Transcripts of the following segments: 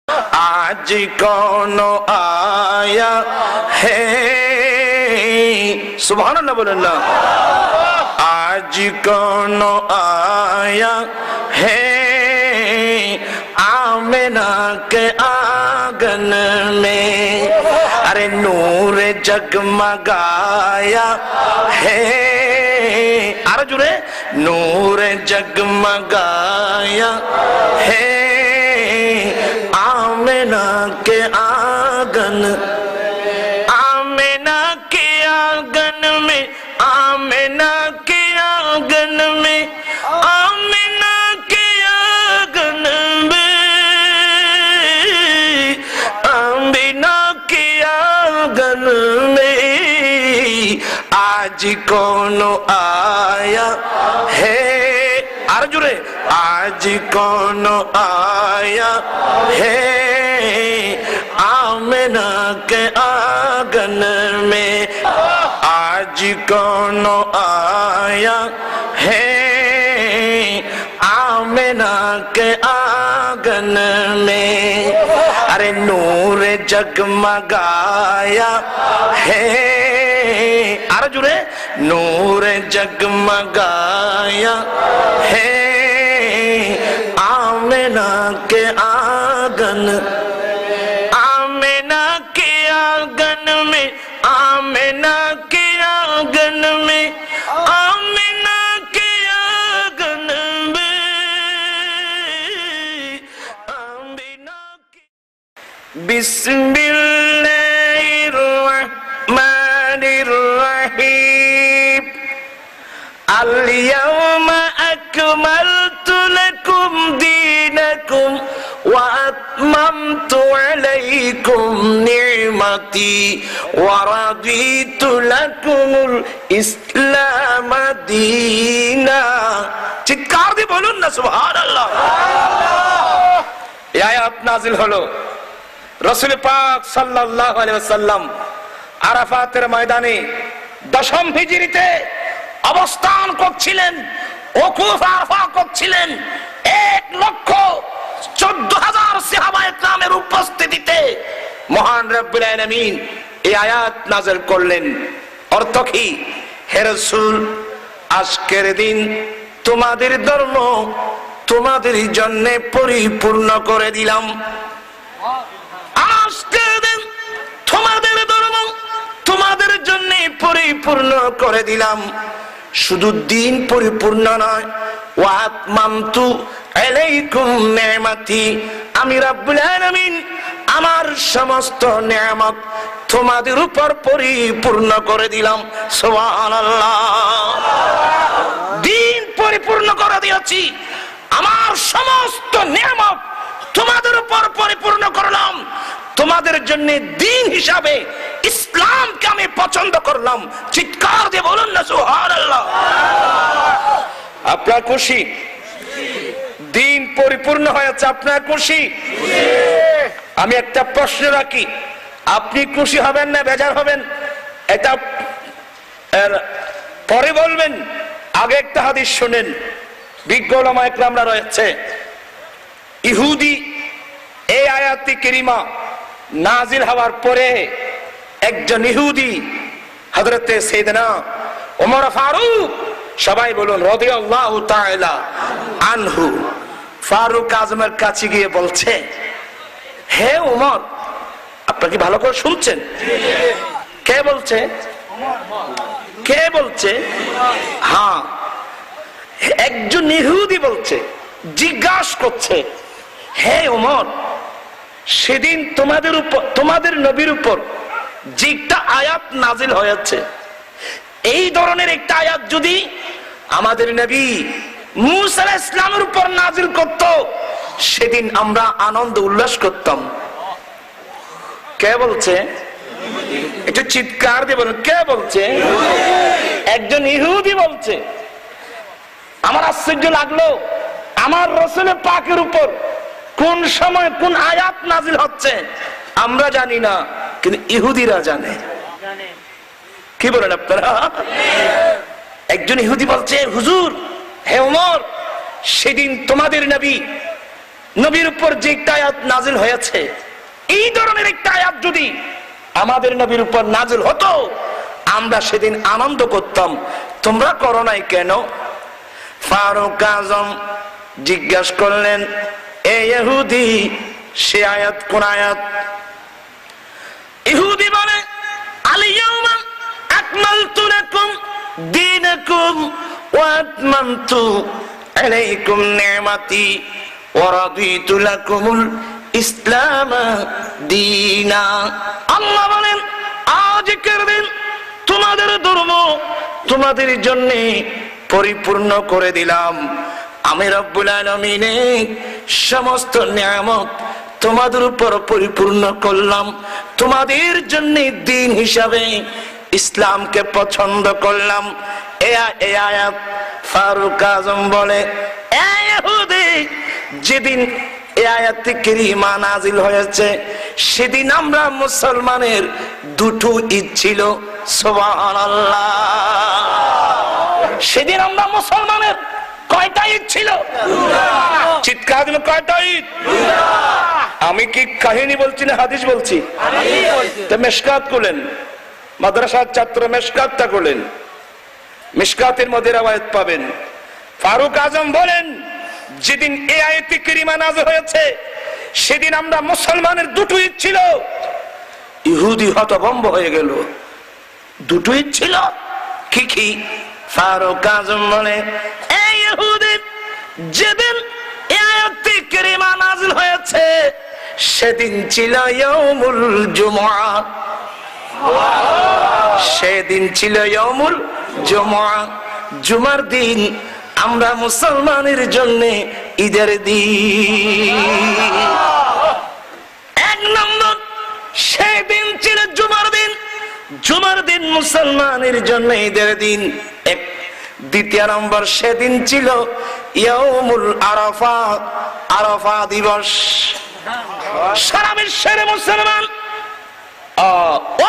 आज कौन आया है, सुभान अल्लाह बोलें ना। आज कौन आया है आमिना के आंगन में, अरे नूर जगमगाया है, अरे जुरे नूर जगमगाया है आमिना के आंगन, आमिना के आंगन में, आमिना के आंगन में, आमिना के आंगन में, आमिना के आंगन में आज कौन आया है, अर्जुरे आज कौन आया है आमिना के आंगन में, आज कौन आया है आमिना के आंगन में, अरे नूर जगमगाया है, अरे जुरे नूर जगमगाया है आमिना के आंगन, आमिना के आंगन में, आमिना के आंगन में, आमिना के आंगन में, आमिना के बिस्मिल्लाहिर्रहमानिर्रहीम अल-यौमा अकमलतु लकुम दीनकुम व अतममतु अलैकुम निअमती व रदीतु लकुमुल इस्लाम दीना। चिৎকার দিয়ে বলুন না সুবহানাল্লাহ। এই আয়াত নাযিল হলো রাসূল পাক সাল্লাল্লাহু আলাইহি ওয়াসাল্লাম আরাফাতের ময়দানে 10ম হিজরিতে অবস্থান করছিলেন, ওকুফ আরাফা করছিলেন। 1,14,000 সাহাবায়ে কেরামের উপস্থিতিতে মহান রব্বুল আলামিন এই আয়াত নাযিল করলেন। অর্থ কি? হে রাসূল, আজকের দিন তোমাদের ধর্ম তোমাদের জন্য পরিপূর্ণ করে দিলাম। আজকের দিন তোমাদের ধর্ম তোমাদের জন্য পরিপূর্ণ করে দিলাম। শুধু দিন পরিপূর্ণ নয়, ওয়া আতমামতু আলাইকুম নি'মাতি, আমি রব্বুল আলামিন আমার সমস্ত নিয়ামত তোমাদের উপর পরিপূর্ণ করে দিলাম। সুবহানাল্লাহ। দিন পরিপূর্ণ করে দিয়েছি, আমার সমস্ত নিয়ামত তোমাদের উপর পরিপূর্ণ করলাম। তোমাদের জন্য দিন হিসাবে ইসলামকে আমি পছন্দ করলাম। চিৎকার দিয়ে বলুন না সুবহানাল্লাহ। আপনার খুশি? দিন পরিপূর্ণ হয়েছে, আপনার খুশি? আমি একটা প্রশ্ন রাখি, আপনি খুশি হবেন না বেজার হবেন? এটা পরে বলবেন, আগে একটা হাদিস শুনেন। বিজ্ঞ উলামা ইকরামরা রয়েছে, ইহুদি এই আয়াতি কারিমা নাজিল হওয়ার পরে একজন ইহুদি হযরতে সাইয়েদনা ওমর ফারুক, সবাই বলুন রাদিয়াল্লাহু তাআলা আনহু, ফারুক আজমের কাছে গিয়ে বলছে, হে ওমর, আপনারা কি ভালো করে শুনছেন? কে বলছে? কে বলছে? হ্যাঁ, একজন ইহুদি বলছে, জিজ্ঞাসা করছে, হে ওমর, সেদিন তোমাদের উপর, তোমাদের নবীর উপর যে একটা আয়াত নাজিল হয়েছে, এই ধরনের একটা আয়াত যদি আমাদের নবী মুসা আলাইহিস সালামের উপর নাজিল করত, সেদিন আমরা আনন্দ উল্লাস করতাম। কে বলছে? একটু চিৎকার দিয়ে বলুন, কে বলছে? একজন ইহুদি বলছে। আমার আশ্চর্য লাগলো, আমার রাসূল পাকের উপর কোন সময় কোন আয়াত নাজিল হচ্ছে আমরা জানি না, কিন্তু ইহুদিরা জানে। কি বলেন আপনারা? একজন ইহুদি বলছে, হুজুর, হে ওমর, সেদিন তোমাদের নবী নবীর উপর যে একটা আয়াত নাজিল হয়েছে, এই ধরনের একটা আয়াত যদি আমাদের নবীর উপর নাজিল হতো, আমরা সেদিন আনন্দ করতাম। তোমরা করো নাই কেন? ফারুক আজম জিজ্ঞাসা করলেন, এ ইহুদি, সে আয়াত কোন আয়াত? ইহুদি বলে, আল-ইয়াওমা আকমালতু লাকুম দীনাকুম ওয়া আতমামতু আলাইকুম নি'মাতি ওয়া রাদিতু লাকুমুল ইসলাম দীনা। আল্লাহ বলেন, আজকের দিন তোমাদের ধর্ম তোমাদের জন্য পরিপূর্ণ করে দিলাম। আমি রব্বুল আলামিনের সমস্ত নিয়ামত তোমাদের উপর পরিপূর্ণ করলাম। তোমাদের জন্য দিন হিসাবে ইসলামকে পছন্দ করলাম। এই আয়াত ফারুক আজম বলে, এ ইহুদি, যেদিন এই আয়াতে কারিমা নাজিল হয়েছে, সেদিন আমরা মুসলমানের দুটো ঈদ ছিল। সুবহানাল্লাহ। সেদিন আমরা মুসলমানের কয়টা ঈদ ছিল? চিৎকার দিন, কয়টা ঈদ? আমি কি কাহিনী বলছি না হাদিস বলছি? মেশকাত করলেন, মাদ্রাসার ছাত্র মেশকাতটা করলেন, মিশকাতের মধ্যে রওয়ায়াত পাবেন। ফারুক আজম বলেন, যেদিন এই আয়াতে কারিমা নাযিল হয়েছে, সেদিন আমরা মুসলমানের দুটো ঈদ ছিল। ইহুদি হতভম্ব হয়ে গেল, দুটো ঈদ ছিল? কি কি? ফারুক আজম বলে, এই ইহুদি, যেদিন এই আয়াতে কারিমা নাযিল হয়েছে, সেদিন ছিল ইয়াউমুল জুমআ। সেদিন ছিল ইয়াউমুল জুমআ, জুমার দিন। আমরা মুসলমানের জন্য ঈদের দিন। এক নম্বর, সেদিন ছিল জুমার দিন। জুমার দিন মুসলমানের জন্য ঈদের দিন। এক। দ্বিতীয় নম্বর, সেদিন ছিল ইয়াউমুল আরাফা, আরাফা দিবস। সারা বিশ্বের মুসলমান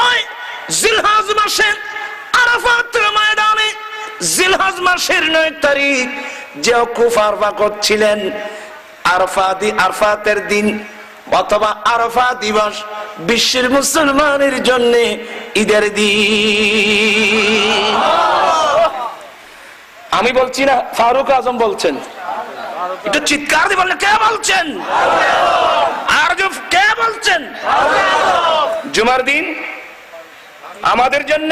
ওই জিলহজ মাসে আরাফাতের ময়দানে, জিলহজ মাসের 9 তারিখ যে ওকুফ আরফা করছিলেন, আরফাতের দিন অথবা আরাফা দিবস বিশ্বের মুসলমানের জন্য ঈদের দিন। আমি বলছি না, ফারুক আজম বলছেন। একটু চিৎকার দিয়ে বললে, কে বলছেন? আর কে বলছেন? জুমার দিন আমাদের জন্য,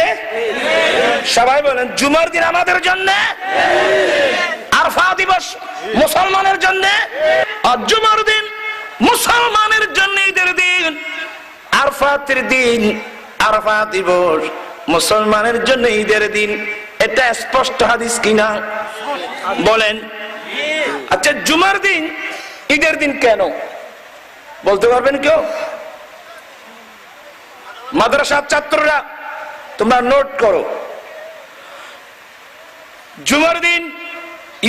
সবাই বলেন, জুমার দিন আমাদের জন্য, আরফা দিবস মুসলমানের জন্য, আর জুমার দিন মুসলমানের জন্য ঈদের দিন। আরফাতের দিন, আরফা দিবস মুসলমানের জন্য ঈদের দিন। এটা স্পষ্ট হাদিস কিনা বলেন? আচ্ছা, জুমার দিন ঈদের দিন কেন বলতে পারবেন কেউ? মাদ্রাসার ছাত্ররা তোমরা নোট করো, জুমার দিন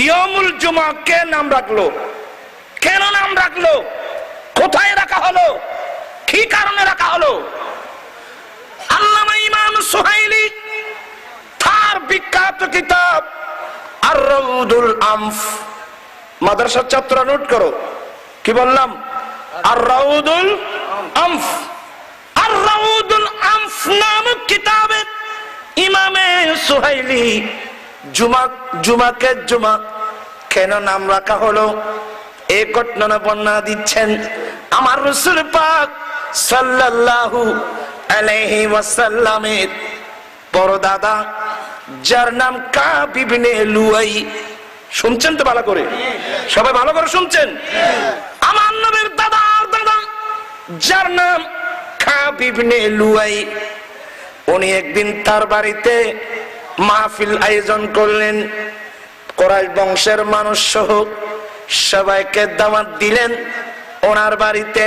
ইয়ামুল জুমা কে নাম রাখলো? কেন নাম রাখলো? কোথায় রাখা হলো? কি কারণে রাখা হলো? আল্লামা ইমাম সুহাইলি তার বিখ্যাত কিতাব আর-রাউদুল আনফ, মাদ্রাসার ছাত্ররা নোট করো, কি বললাম? আর-রাউদুল আনফ। আর-রাউদুল আনফ নামক কিতাবে ইমামে সুহাইলি জুমাকে জুমা কেন নাম রাখা হলো এই ঘটনা বর্ণনা দিচ্ছেন। আমার রাসূল পাক সাল্লাল্লাহু আলাইহি ওয়াসাল্লামের বড় দাদা, যার নাম কাব ইবনে লুয়াই, শুনছেন তো ভালো করে? সবাই ভালো করে শুনছেন? আমার নবীর দাদার দাদা, যার নাম কাব ইবনে লুয়াই, উনি একদিন তার বাড়িতে মাহফিল আয়োজন করলেন। কুরাইশ বংশের মানুষ সহ সবাইকে দাওয়াত দিলেন ওনার বাড়িতে।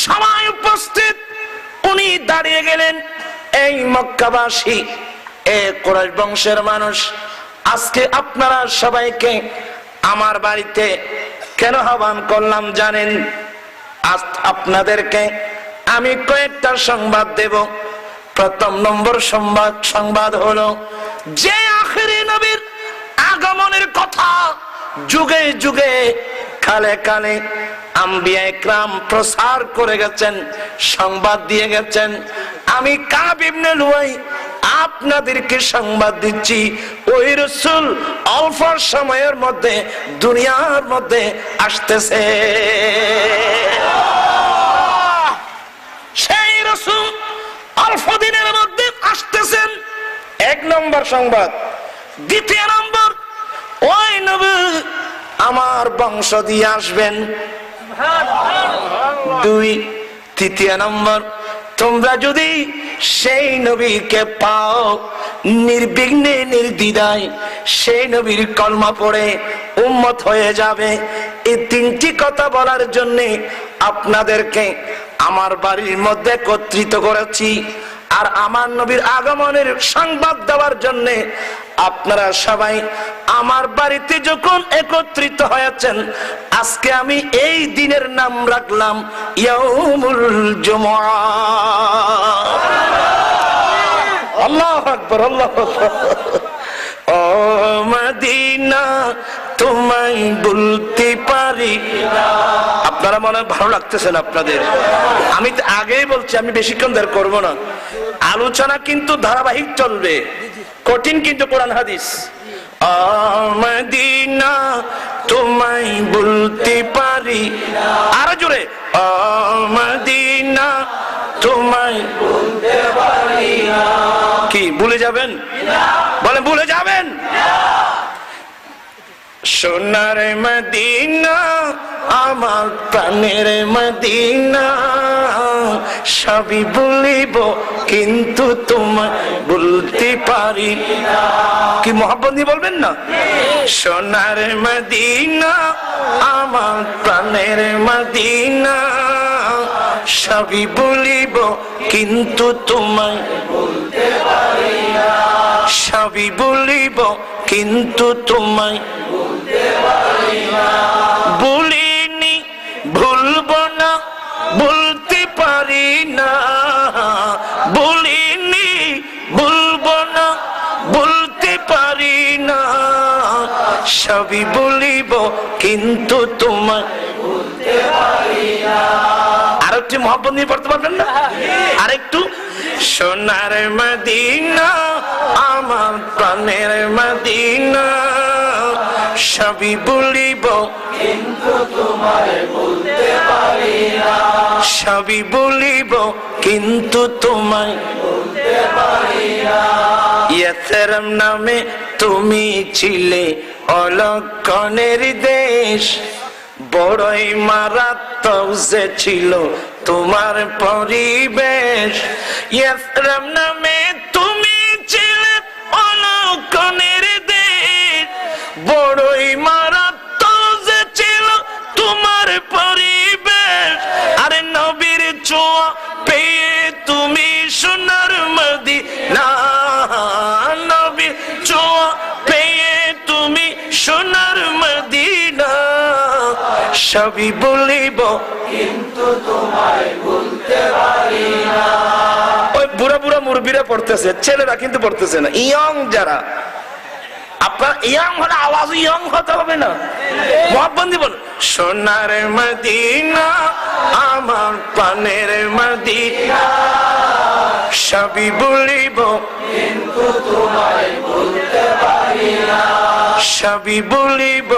সবাই উপস্থিত, উনি দাঁড়িয়ে গেলেন, এই মক্কাবাসী, এ কুরাইশ বংশের মানুষ, আজকে আপনারা সবাইকে আমার বাড়িতে কেন আহ্বান করলাম জানেন? আজ আপনাদেরকে আমি কয়েকটা সংবাদ দেব। প্রথম নম্বর সংবাদ হলো যে আখিরি নবীর আগমনের কথা যুগে যুগে কালে কালে আম্বিয়া ইকরাম প্রচার করে গেছেন, সংবাদ দিয়ে গেছেন। আমি কাব ইবনে লুয়াই আপনাদেরকে সংবাদ দিচ্ছি, ওই রাসূল অল্প সময়ের মধ্যে দুনিয়ার মধ্যে আসতেছে। সেই রাসূল অল্প দিনের মধ্যে আসতেছেন, এক নম্বর সংবাদ। দ্বিতীয় নম্বর, ওই নবী আমার বংশ দিয়ে আসবেন। দুই, তৃতীয় নম্বর, তোমরা যদি সেই নবীকে পাও নির্বিঘ্নে নির্দ্বিধায় সেই নবীর কলমা পড়ে উম্মত হয়ে যাবে। এই তিনটি কথা বলার জন্য আপনাদেরকে আমার বাড়ির মধ্যে একত্রিত করেছি। আর আমার নবীর আগমনের সংবাদ দেওয়ার জন্য আপনারা সবাই আমার বাড়িতে যখন একত্রিত হয়েছেন, আজকে আমি এই দিনের নাম রাখলাম ইয়াউমুল জুমআ। আল্লাহু আকবার, আল্লাহু আকবার। ও মদিনা তোমায় বলতে পারি না। আপনারা মনে ভালো লাগতেছেন আপনাদের? আমি তো আগেই বলছি, আমি বেশিক্ষণ ধরে করব না। আলোচনা কিন্তু ধারাবাহিক চলবে, কঠিন কিন্তু কোরআন হাদিস। ও মদিনা তোমায় বলতে পারি না, আরো জোরে, ও মদিনা তোমায় বলতে পারি না। কি ভুলে যাবেন? বলে ভুলে যাবেন? সোনার মদিনা আমার প্রাণের মদিনা, সবই বলিব কিন্তু তোমায় বলতে পারি না। কি মোহাব্বত নিয়ে বলবেন না? সোনার মদিনা আমার প্রাণের মদিনা, সবই বলিব কিন্তু তোমায় বলতে পারি না। সবই বলিব কিন্তু তোমায় বলতে পারি না। বলিনি ভুলব না বলতে পারি না, বলিনি ভুলব না বলতে পারি না। সবই বলিব কিন্তু তোমায় বলতে পারি না। আরেকটি মহব্বত নিয়ে পড়তে পারবেন না? আরেকটু, সোনার মদিনা আমার প্রাণের মদিনা, সবই বলিব কিন্তু তোমায় বলতে পারি না। সবই বলিব কিন্তু তোমায় বলতে পারি না। ইয়াসরম নামে তুমি ছিলে অলক্ষণের দেশ, বড়ই মারাত্মক যে ছিল তোমার পরিবেশ। ইয়াসরম নামে তুমি ছিলে অলক্ষণের দেশ, বড়ই মারাত্মক যে ছিল তোমার পরিবেশ। আরে নবীর ছোঁয়া পেয়ে তুমি সোনার মদিনা, নবীর ছোঁয়া পেয়ে তুমি সোনার মদিনা, সবই বলিব কিন্তু তোমায় বলতে পারি না। ওই বুড়া বুড়া মুরব্বীরা পড়তেছে, ছেলেরা কিন্তু পড়তেছে না। ইয়ং যারা, আপনার ইয়ং হলে আওয়াজ ইয়ং হতে হবে না? মোহাব্বত বল, সোনার মদিনা আমার প্রাণের মদিনা, সবই বলিব কিন্তু তোমায় বলতে পারি না। সবই বলিব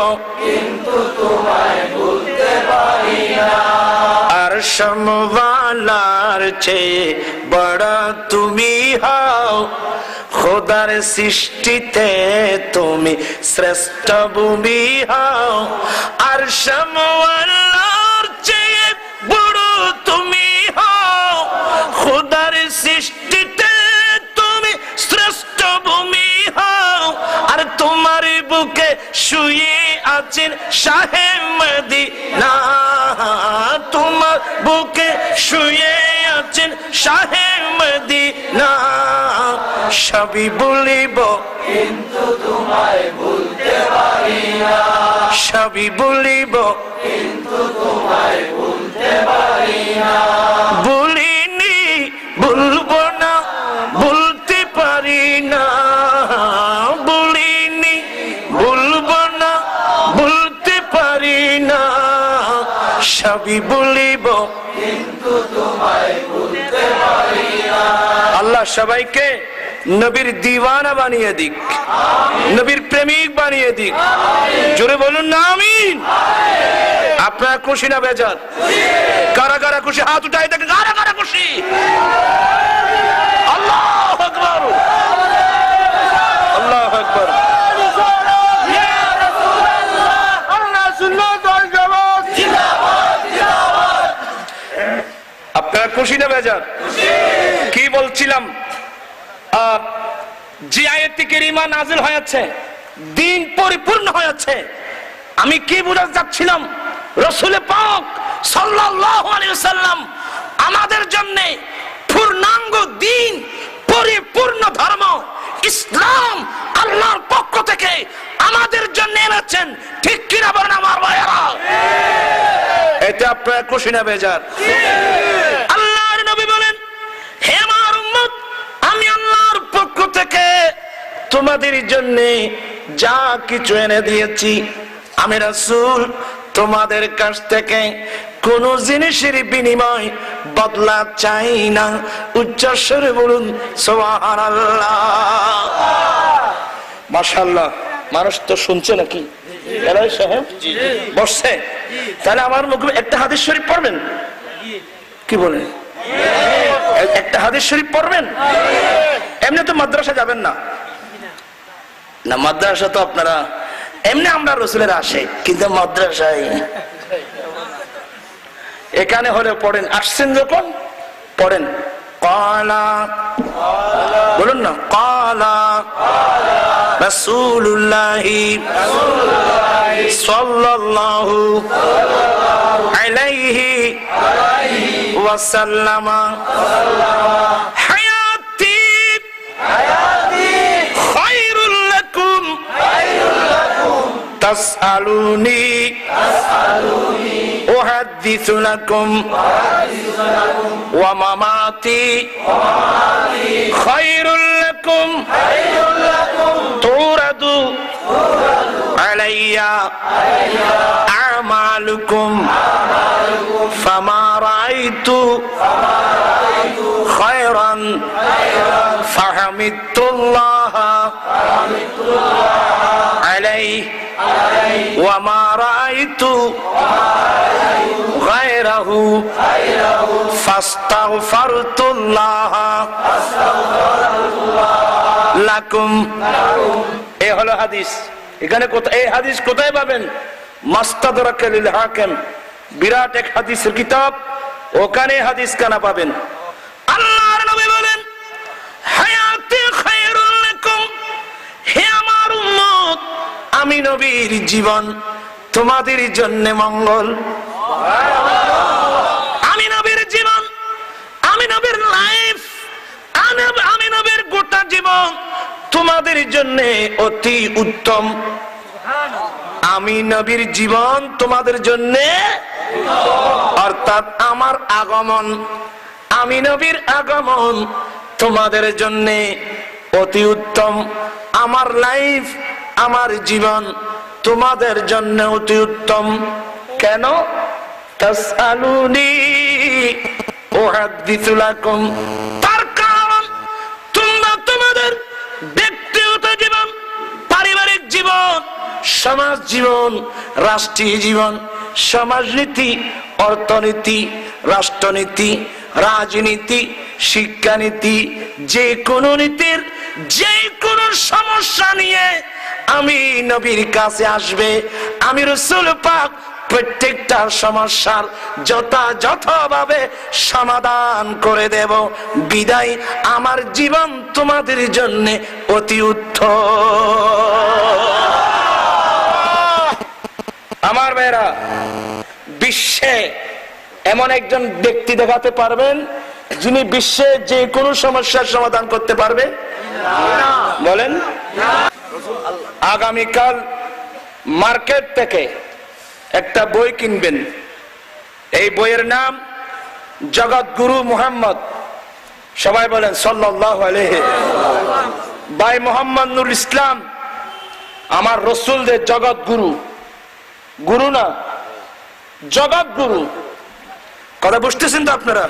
কিন্তু তোমায় বলতে পারি না। আর সমওয়ালার চেয়ে বড় তুমি হও, খোদার সৃষ্টিতে তুমি শ্রেষ্ঠ ভূমি হও। আর সমওয়ালার চেয়ে বড় তুমি হও, খোদার সৃষ্টিতে তুমি শ্রেষ্ঠ ভূমি হও। আর তোমার বুকে শুয়ে আছেন শাহে মদিনা, তোমার বুকে শুয়ে আছেন শাহে মদিনা, সবই বলিব কিন্তু তোমায় বলতে পারি না। সবই বলিব কিন্তু তোমায় বলতে পারি না। বলিনি বলব না বলতে পারি না, বলিনি বলব না বলতে পারি না। সবই ভুলিব কিন্তু তোমায় ভুলতে পারি না। আল্লাহ সবাইকে নবীর দিওয়ানা বানিয়ে দিক, নবীর প্রেমিক বানিয়ে দিক। জোরে বলুন না আমিন। আপনারা খুশি না বেজার? কারা কারা খুশি হাত উঠাই দেখে, কারা কারা খুশি? আল্লাহু আকবার, আল্লাহু আকবার। আপনারা খুশি না বেজার? কি বলছিলাম, যে আয়াতটি কারিমা নাযিল হয়েছে, দ্বীন পরিপূর্ণ হয়েছে। আমি কি বুঝাতে যাচ্ছিলাম, রাসূল পাক সাল্লাল্লাহু আলাইহি ওয়াসাল্লাম আমাদের জন্য পূর্ণাঙ্গ দ্বীন, পরিপূর্ণ ধর্ম ইসলাম আল্লাহর পক্ষ থেকে আমাদের জন্য এনেছেন। ঠিক কি না বলেন আমার ভাইরা? এতে আপনারা খুশি না বেজার? আল্লাহর নবী বলেন, হে আমার উম্মত, আমি আল্লাহর পক্ষ থেকে তোমাদের জন্য যা কিছু এনে দিয়েছি, আমি রাসূল তোমাদের কাছ থেকে কোন জিনিসের বিনিময় বদলা চাই না। উচ্চস্বরে বলুন সুবহানাল্লাহ। মাশাআল্লাহ। মানুষ তো শুনছে নাকি? এলাই সাহেব বসছে। তাহলে আমার মুখে একটা হাদিস শরীফ পড়বেন? কি বলেন? একটা হাদিস শরীফ পড়বেন? এমনি তো মাদ্রাসা যাবেন না, না মাদ্রাসা তো আপনারা এমনি, আমরা রাসূলের আসে, কিন্তু মাদ্রাসায় এখানে হলে পড়েন, আসছেন যখন পড়েন। ক্বালা, বলুন না, ক্বালা রাসূলুল্লাহি সাল্লাল্লাহু আলাইহি ওয়াসাল্লাম, হায়াতি খায়রুল লাকুম তাসআলুনি উহাদ্দিসু লাকুম ওয়া মামাতি খায়রুল লাকুম তুরাদু আলাইয়া আমালুকুম ফামা রাআইতু খায়রান ফাহামিদুল্লাহ আলাইহি ওয়া মা রাআইতু গায়রাহু ফাস্তাগফারতুল্লাহ লাকুম। এই হলো হাদিস। এখানে কোথায় এই হাদিস কোথায় পাবেন? মাস্তাদরাক লিল হাকিম, বিরাট এক হাদিসের কিতাব, ওখানে হাদিস কানা পাবেন। আল্লাহর নবী বলেন, হায়াতি খায়রুল লাকুম, হে আমার উম্মত, আমি নবীর জীবন তোমাদের জন্য মঙ্গল। আমি নবীর জীবন, আমি নবীর লাইফ, আমি নবীর গোটা জীবন তোমাদের জন্য অতি উত্তম। আমি নবীর জীবন তোমাদের জন্য, অর্থাৎ আমার আগমন, আমি নবীর আগমন তোমাদের জন্য অতি উত্তম। আমার লাইফ, আমার জীবন তোমাদের জন্য অতি উত্তম। কেন? তাসআলুনি উহাদ্দিসু লাকুম, তার কারণ তোমরা তোমাদের ব্যক্তিগত জীবন, পারিবারিক জীবন, সমাজ জীবন, রাষ্ট্রীয় জীবন, সমাজনীতি, অর্থনীতি, রাষ্ট্রনীতি, রাজনীতি, শিক্ষানীতি, যে কোনো নীতির যে কোনো সমস্যা নিয়ে আমি নবীর কাছে আসবে, আমি রাসূল পাক প্রত্যেকটা সমস্যার যথাযথভাবে সমাধান করে দেব। বিদায় আমার জীবন তোমাদের জন্য অতি উত্তম। আমার ভাইরা, বিশ্বে এমন একজন ব্যক্তি দেখাতে পারবেন যিনি বিশ্বে যে কোনো সমস্যার সমাধান করতে পারবে? বলেন। আগামীকাল মার্কেট থেকে একটা বই কিনবেন, এই বইয়ের নাম জগৎগুরু মুহাম্মদ, সবাই বলেন সাল্লাল্লাহু আলাইহি। ভাই মোহাম্মদ নুরুল ইসলাম আমার রাসূলদের জগৎগুরু, গুরু না, জগৎ গুরু। কথা বুঝতেছেন তো আপনারা?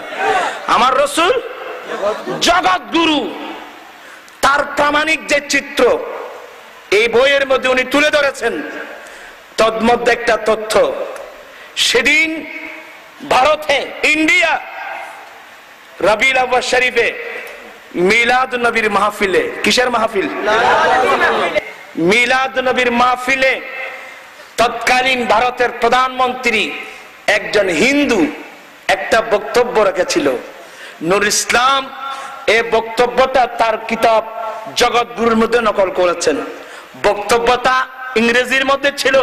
আমার রসুল জগৎ গুরু। তার প্রামাণিক যে চিত্র এই বইয়ের মধ্যে উনি তুলে ধরেছেন, তন্মধ্যে একটা তথ্য, সেদিন ভারতে ইন্ডিয়া রবিউল আউয়াল শরীফে মিলাদ নবীর মাহফিলে, কিসের মাহফিল? মিলাদ নবীর মাহফিলে তৎকালীন ভারতের প্রধানমন্ত্রী একজন হিন্দু একটা বক্তব্য রেখেছিল। নূর ইসলাম এই বক্তব্যটা তার কিতাব জগৎ গুরুর মধ্যে নকল করেছেন। বক্তব্যটা ইংরেজির মধ্যে ছিল,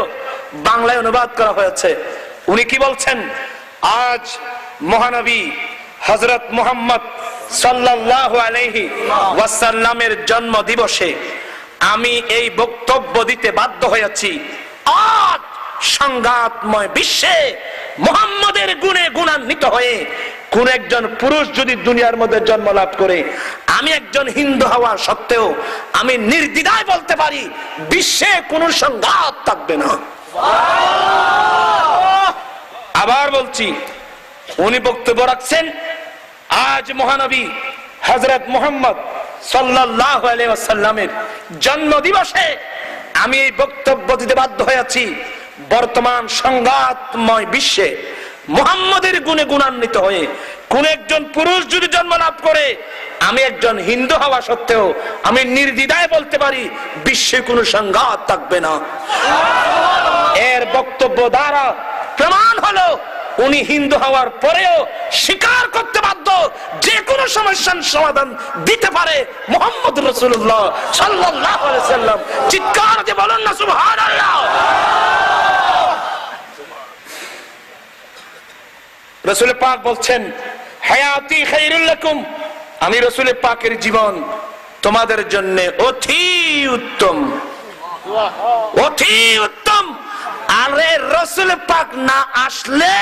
বাংলায় অনুবাদ করা হয়েছে। উনি কি বলছেন? আজ মহানবী হযরত মুহাম্মদ সাল্লাল্লাহু আলাইহি ওয়াসাল্লামের জন্ম দিবসে আমি এই বক্তব্য দিতে বাধ্য হয়েছি। আজ সংঘাতময় বিশ্বে মুহাম্মদের গুণে গুণান্বিত হয়ে কোন একজন পুরুষ যদি দুনিয়ার মধ্যে জন্ম লাভ করে, আমি একজন হিন্দু হওয়া সত্ত্বেও আমি নির্দ্বিধায় বলতে পারি বিশ্বে কোন সংঘাত থাকবে না। আবার বলছি, উনি বক্তব্য রাখছেন আজ মহানবী হযরত মুহাম্মদ সাল্লাল্লাহু আলাইহি ওয়াসাল্লামের জন্ম দিবসে আমি এই বক্তব্য দিতে বাধ্য হয়েছি। বর্তমান সংঘাতময় বিশ্বে মুহাম্মদের গুণে গুণান্বিত হয়ে কোন একজন পুরুষ যদি জন্ম লাভ করে, আমি একজন হিন্দু হওয়া সত্ত্বেও আমি নির্দ্বিধায় বলতে পারি বিশ্বে কোনো সংঘাত থাকবে না। এর বক্তব্য দ্বারা প্রমাণ হলো উনি হিন্দু হওয়ার পরেও স্বীকার করতে বাধ্য যে কোনো সমস্যার সমাধান দিতে পারে মুহাম্মদ রাসূলুল্লাহ সাল্লাল্লাহু আলাইহি ওয়াসাল্লাম। চিৎকার দিয়ে বলুন না সুবহানাল্লাহ। রাসূল পাক বলছেন, হায়াতি খায়রুল লাকুম, আমি রাসূল পাকের জীবন তোমাদের জন্য অতি উত্তম, অতি উত্তম। আরে রাসূল পাক না আসলে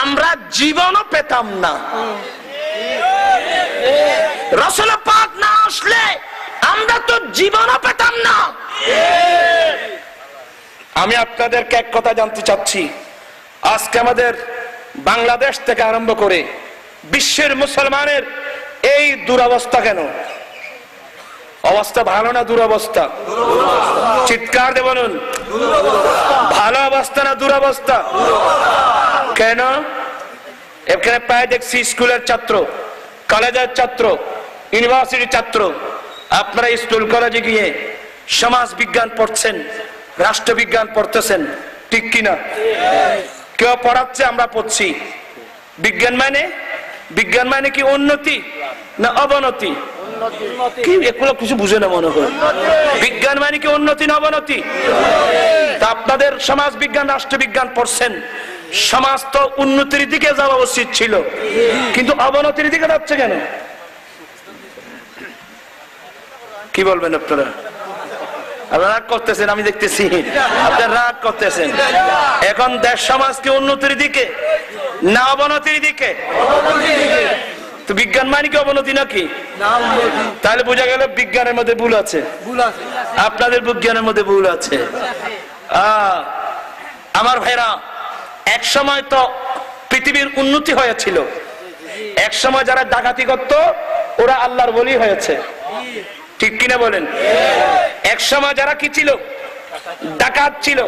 আমরা জীবনও পেতাম না। রাসূল পাক না আসলে আমরা তো জীবনও পেতাম না। আমি আপনাদেরকে এক কথা জানতে চাচ্ছি, আজকে আমাদের বাংলাদেশ থেকে আরম্ভ করে বিশ্বের মুসলমানের এই দুরবস্থা কেন? অবস্থা ভালো না দুরবস্থা? চিৎকার দিয়ে বলুন, ভালো অবস্থা না দুরবস্থা? কেন? এখানে প্রায় দেখছি স্কুলের ছাত্র, কলেজের ছাত্র, ইউনিভার্সিটির ছাত্র, আপনারা স্কুল কলেজে গিয়ে সমাজ বিজ্ঞান পড়ছেন, রাষ্ট্রবিজ্ঞান পড়তেছেন, ঠিক কিনা? কেউ পড়াচ্ছে, আমরা পড়ছি। বিজ্ঞান মানে কি উন্নতি না অবনতি? কি এগুলো কিছু বুঝে না মনে হয়। বিজ্ঞান মানে কি উন্নতি না অবনতি? তা আপনাদের সমাজ বিজ্ঞান রাষ্ট্রবিজ্ঞান পড়ছেন, সমাজ তো উন্নতির দিকে যাওয়া উচিত ছিল, কিন্তু অবনতির দিকে যাচ্ছে কেন? কি বলবেন আপনারা? আপনারা রাগ করতেছেন, আমি দেখতেছি আপনারা রাগ করতেছেন। এখন দেশ সমাজ কি উন্নতির দিকে না অবনতির দিকে? তো বিজ্ঞান মানে কি অবনতি নাকি? তাহলে বোঝা গেল বিজ্ঞানের মধ্যে ভুল আছে, আপনাদের বিজ্ঞানের মধ্যে ভুল আছে। আমার ভাইরা, এক সময় তো পৃথিবীর উন্নতি হয়েছিল, এক সময় যারা ডাকাতি করত ওরা আল্লাহর ওলি হয়েছে, ঠিক কিনা বলেন? এক সময় যারা কি ছিল? ডাকাত ছিল,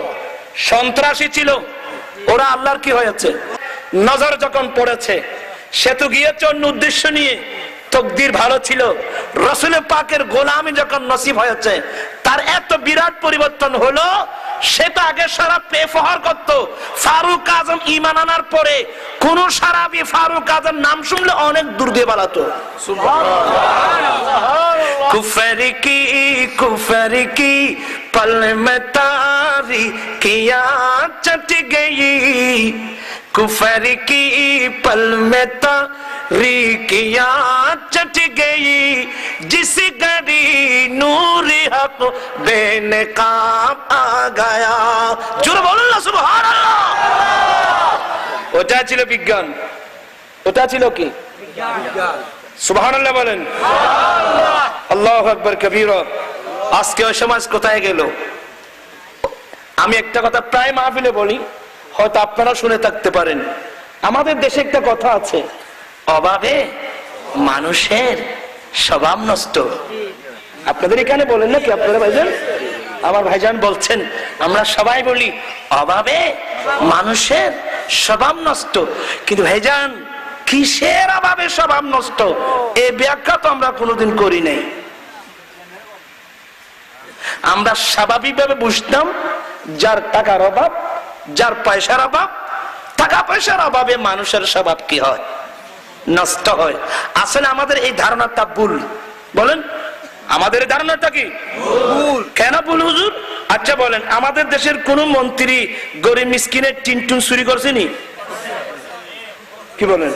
সন্ত্রাসী ছিল, ওরা আল্লাহর কি হয়েছে? নজর যখন পড়েছে, সে তো গিয়েছে অন্য উদ্দেশ্য নিয়ে, তকদির ভালো ছিল, রাসূল পাকের গোলামি যখন নসিব হয়েছে, তার এত বিরাট পরিবর্তন হলো। সে তো আগে শরাব পেয়ে ফহর করতো, ফারুক আজম ঈমান আনার পরে কোন শরাবী ফারুক আজম নাম শুনলে অনেক দূর দিয়ে পালাতো। কুফর কি পল में तारी किया चट गई, कुफर की पल में तारी किया चट गई, जिस घड़ी नूर हक बेनकाब आ गया। জোরে বলুন না সুবহানাল্লাহ। ওটা ছিল বিজ্ঞান, ওটা ছিল কি? সুবহানাল্লাহ বলেন, আল্লাহু আকবার কবীরা। আজকে ওই সমাজ কোথায় গেল? আমি একটা কথা প্রায় মাহফিলে বলি, হয়তো আপনারা শুনে থাকতে পারেন, আমাদের দেশে একটা কথা আছে, অভাবে মানুষের স্বভাব নষ্ট। আপনাদের এখানে বলেন নাকি আপনারা ভাইজান? আমার ভাইজান বলছেন আমরা সবাই বলি অভাবে মানুষের স্বভাব নষ্ট। কিন্তু ভাইজান কিসের অভাবে স্বভাব নষ্ট, এই ব্যাখ্যা তো আমরা কোনোদিন করি নাই। আমরা স্বাভাবিকভাবে বুঝতাম যার টাকার অভাব, যার পয়সার অভাব, টাকা পয়সার অভাবে মানুষের স্বভাব কি হয়, নষ্ট হয়। আসলে আমাদের এই ধারণাটা ভুল। বলেন আমাদের ধারণাটা কি ভুল? কেন ভুল হুজুর? আচ্ছা বলেন, আমাদের দেশের কোন মন্ত্রী গরিব মিসকিনের টিনটুন চুরি করছেনি? কি বলেন?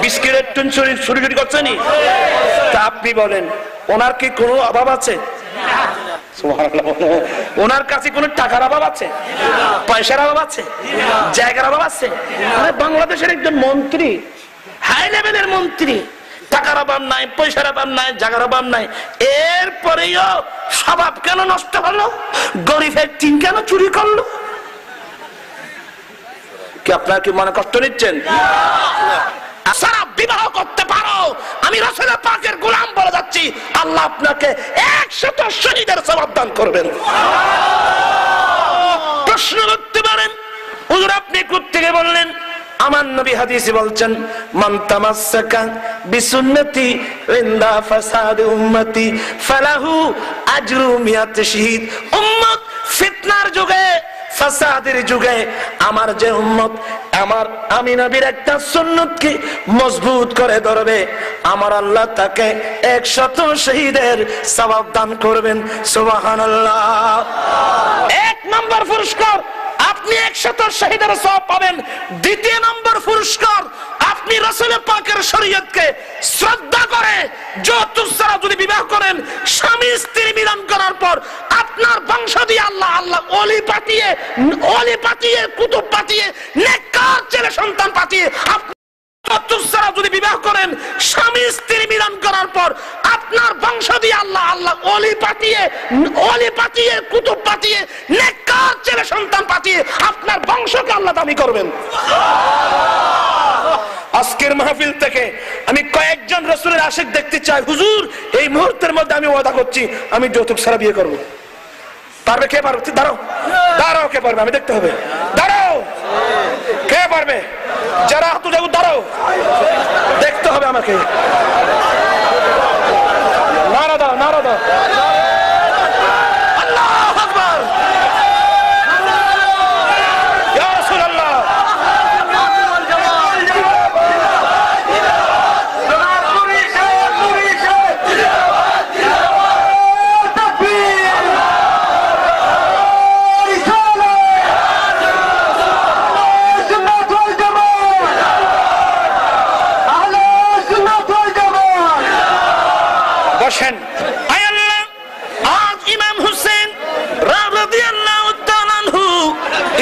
বিস্কিটের টিন চুরি করছেনি? তা আপনি বলেন ওনার কি কোনো অভাব আছে? ওনার কাছে কোন টাকার অভাব আছে, পয়সার অভাব আছে, জায়গার অভাব আছে? বাংলাদেশের একজন মন্ত্রী, হাই লেভেলের মন্ত্রী, টাকার অভাব নাই, পয়সার অভাব নাই, জায়গার অভাব নাই, এরপরেও স্বভাব কেন নষ্ট হলো? গরিবের টিন কেন চুরি করলো? কি আপনারা কি মনে কষ্ট নিচ্ছেন? সারা বিবাহ করতে পারো, আমি রাসূল পাকের গোলাম বলে যাচ্ছি, আল্লাহ আপনাকে 100 শহীদের সওয়াব দান করবেন। প্রশ্ন করতে পারেন হুজুর আপনি কোথা থেকে বললেন? আমার নবী হাদিসে বলছেন মান তামাসসাকা বিসুন্নতি ইনদা ফাসাদ উম্মতি ফালাহু আজরু মিয়াত শহীদ। উম্মত ফিতনার যুগে, ফাসাদের যুগে আমার যে উম্মত আমি নবীর একটা সুন্নতকে মজবুত করে ধরবে, আমার আল্লাহ তাকে 100 শহীদের সওয়াব দান করবেন। সুবহানাল্লাহ। 1 নম্বর পুরস্কার আপনি 100 শহীদের সওয়াব পাবেন। 2 নম্বর পুরস্কার আপনি রাসূল পাকের শরীয়তকে শ্রদ্ধা করে যৌতুক ছাড়া যদি বিবাহ করেন, স্বামী স্ত্রী মিলন করার পর আপনার বংশ দিয়ে আল্লাহ ওলি পাঠিয়ে কুতুব পাঠিয়ে নেককার ছেলে সন্তান পাঠিয়ে, যৌতুক ছাড়া যদি বিবাহ করেন, স্বামী স্ত্রী মিলন করার পর আপনার বংশ দিয়ে আল্লাহ ওলি পাঠিয়ে কুতুব পাঠিয়ে নেককার ছেলে সন্তান পাঠিয়ে আপনার বংশকে আল্লাহ দামি করবেন। আজকের মাহফিল থেকে আমি কয়েকজন রাসূলের আশিক দেখতে চাই। হুজুর এই মুহূর্তের মধ্যে আমি ওয়াদা করছি আমি যৌতুক ছাড়া বিয়ে করব। পারবে? কে পারবে? দাঁড়াও কে পারবে? আমি দেখতে হবে। দাঁড়াও, কে পারবে? যারা হাত উঠাবো দাঁড়াও, দেখতে হবে আমাকে। নারা দাও, নারা দাও। আল্লাহু আকবার, ইয়া রাসূলুল্লাহ।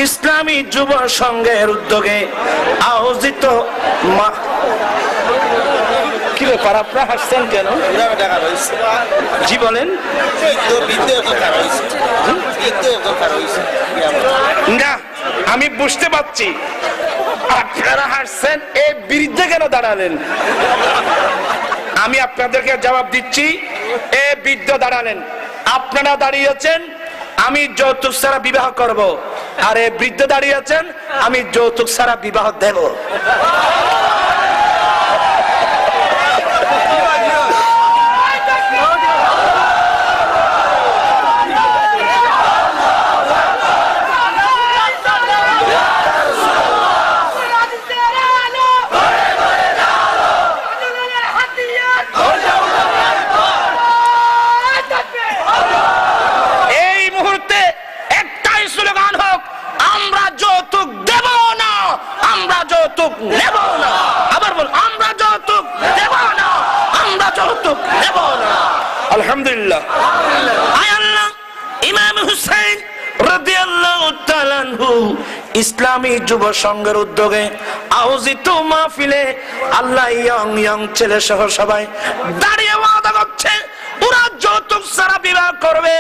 ইসলামী যুব সংঘের উদ্যোগে আয়োজিত কি ব্যাপার আপনারা হাসছেন কেন? জি বলেন। না আমি বুঝতে পারছি আপনারা হাসছেন, এই বিরুদ্ধে কেন দাঁড়ালেন? আমি আপনাদেরকে জবাব দিচ্ছি, এ বৃদ্ধ দাঁড়ালেন, আপনারা দাঁড়িয়েছেন আমি যৌতুক ছাড়া বিবাহ করব, আর এ বৃদ্ধ দাঁড়িয়েছেন আমি যৌতুক ছাড়া বিবাহ দেব। আলহামদুলিল্লাহ। ইমাম হুসাইন রাদিয়াল্লাহু তাআলা আনহু ইসলামী যুব সংঘের উদ্যোগে আয়োজিত মাহফিলে আল্লাহ ইয়ং ছেলে সহ সবাই দাঁড়িয়ে ওয়াদা করছে ওরা যৌতুক ছাড়া বিবাহ করবে।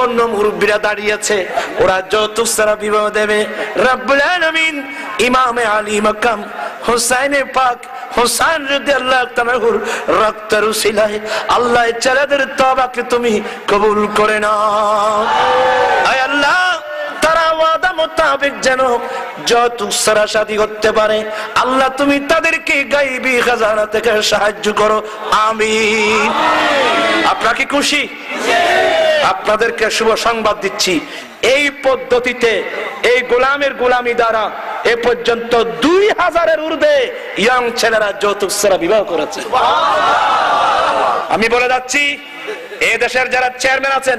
অন্য মুরব্বীরা দাঁড়িয়েছে, ওরা যৌতুক ছাড়া বিবাহ দেবে। রব্বুল আলামিন ইমামে আলী মাকাম হুসাইনে পাক হুসাইন রাদিয়াল্লাহু তাআলার রক্তের উসিলায় আল্লাহ ছেলেদের তওবাকে তুমি কবুল করে নাও। আয় আল্লাহ, তারা ওয়াদা মোতাবেক যেন যৌতুক ছাড়া শাদী করতে পারে, আল্লাহ তুমি তাদেরকে গায়বী খাজানা থেকে সাহায্য করো, আমিন। আপনারা কি খুশি? আপনাদেরকে শুভ সংবাদ দিচ্ছি, এই পদ্ধতিতে এই গোলামের গোলামি দ্বারা এ পর্যন্ত 2000-এর ঊর্ধ্বে ইয়ং ছেলেরা যৌতুক ছাড়া বিবাহ করেছে। আমি বলে যাচ্ছি, এই দেশের যারা চেয়ারম্যান আছেন,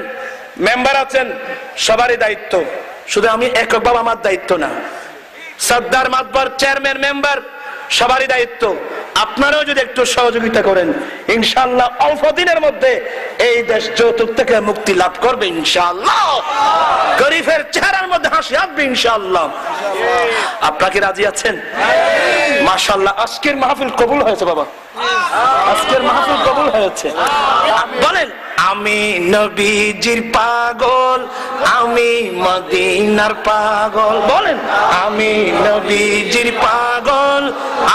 মেম্বার আছেন, সবারই দায়িত্ব, শুধু আমি এককভাবে আমার দায়িত্ব না, সর্দার মাতবার চেয়ারম্যান মেম্বার সবারই দায়িত্ব। আপনারাও যদি একটু সহযোগিতা করেন, ইনশাআল্লাহ অল্প দিনের মধ্যে এই দেশ যৌতুক থেকে মুক্তি লাভ করবে ইনশাআল্লাহ। গরিবের চেহারার মধ্যে হাসি আসবে ইনশাআল্লাহ। আপনারা কি রাজি আছেন? মাশাআল্লাহ, আজকের মাহফিল কবুল হয়েছে বাবা, আজকের মাহফিল কবুল হয়েছে। বলেন, আমি নবীজির পাগল, আমি মদিনার পাগল। বলেন, আমি নবীজির পাগল,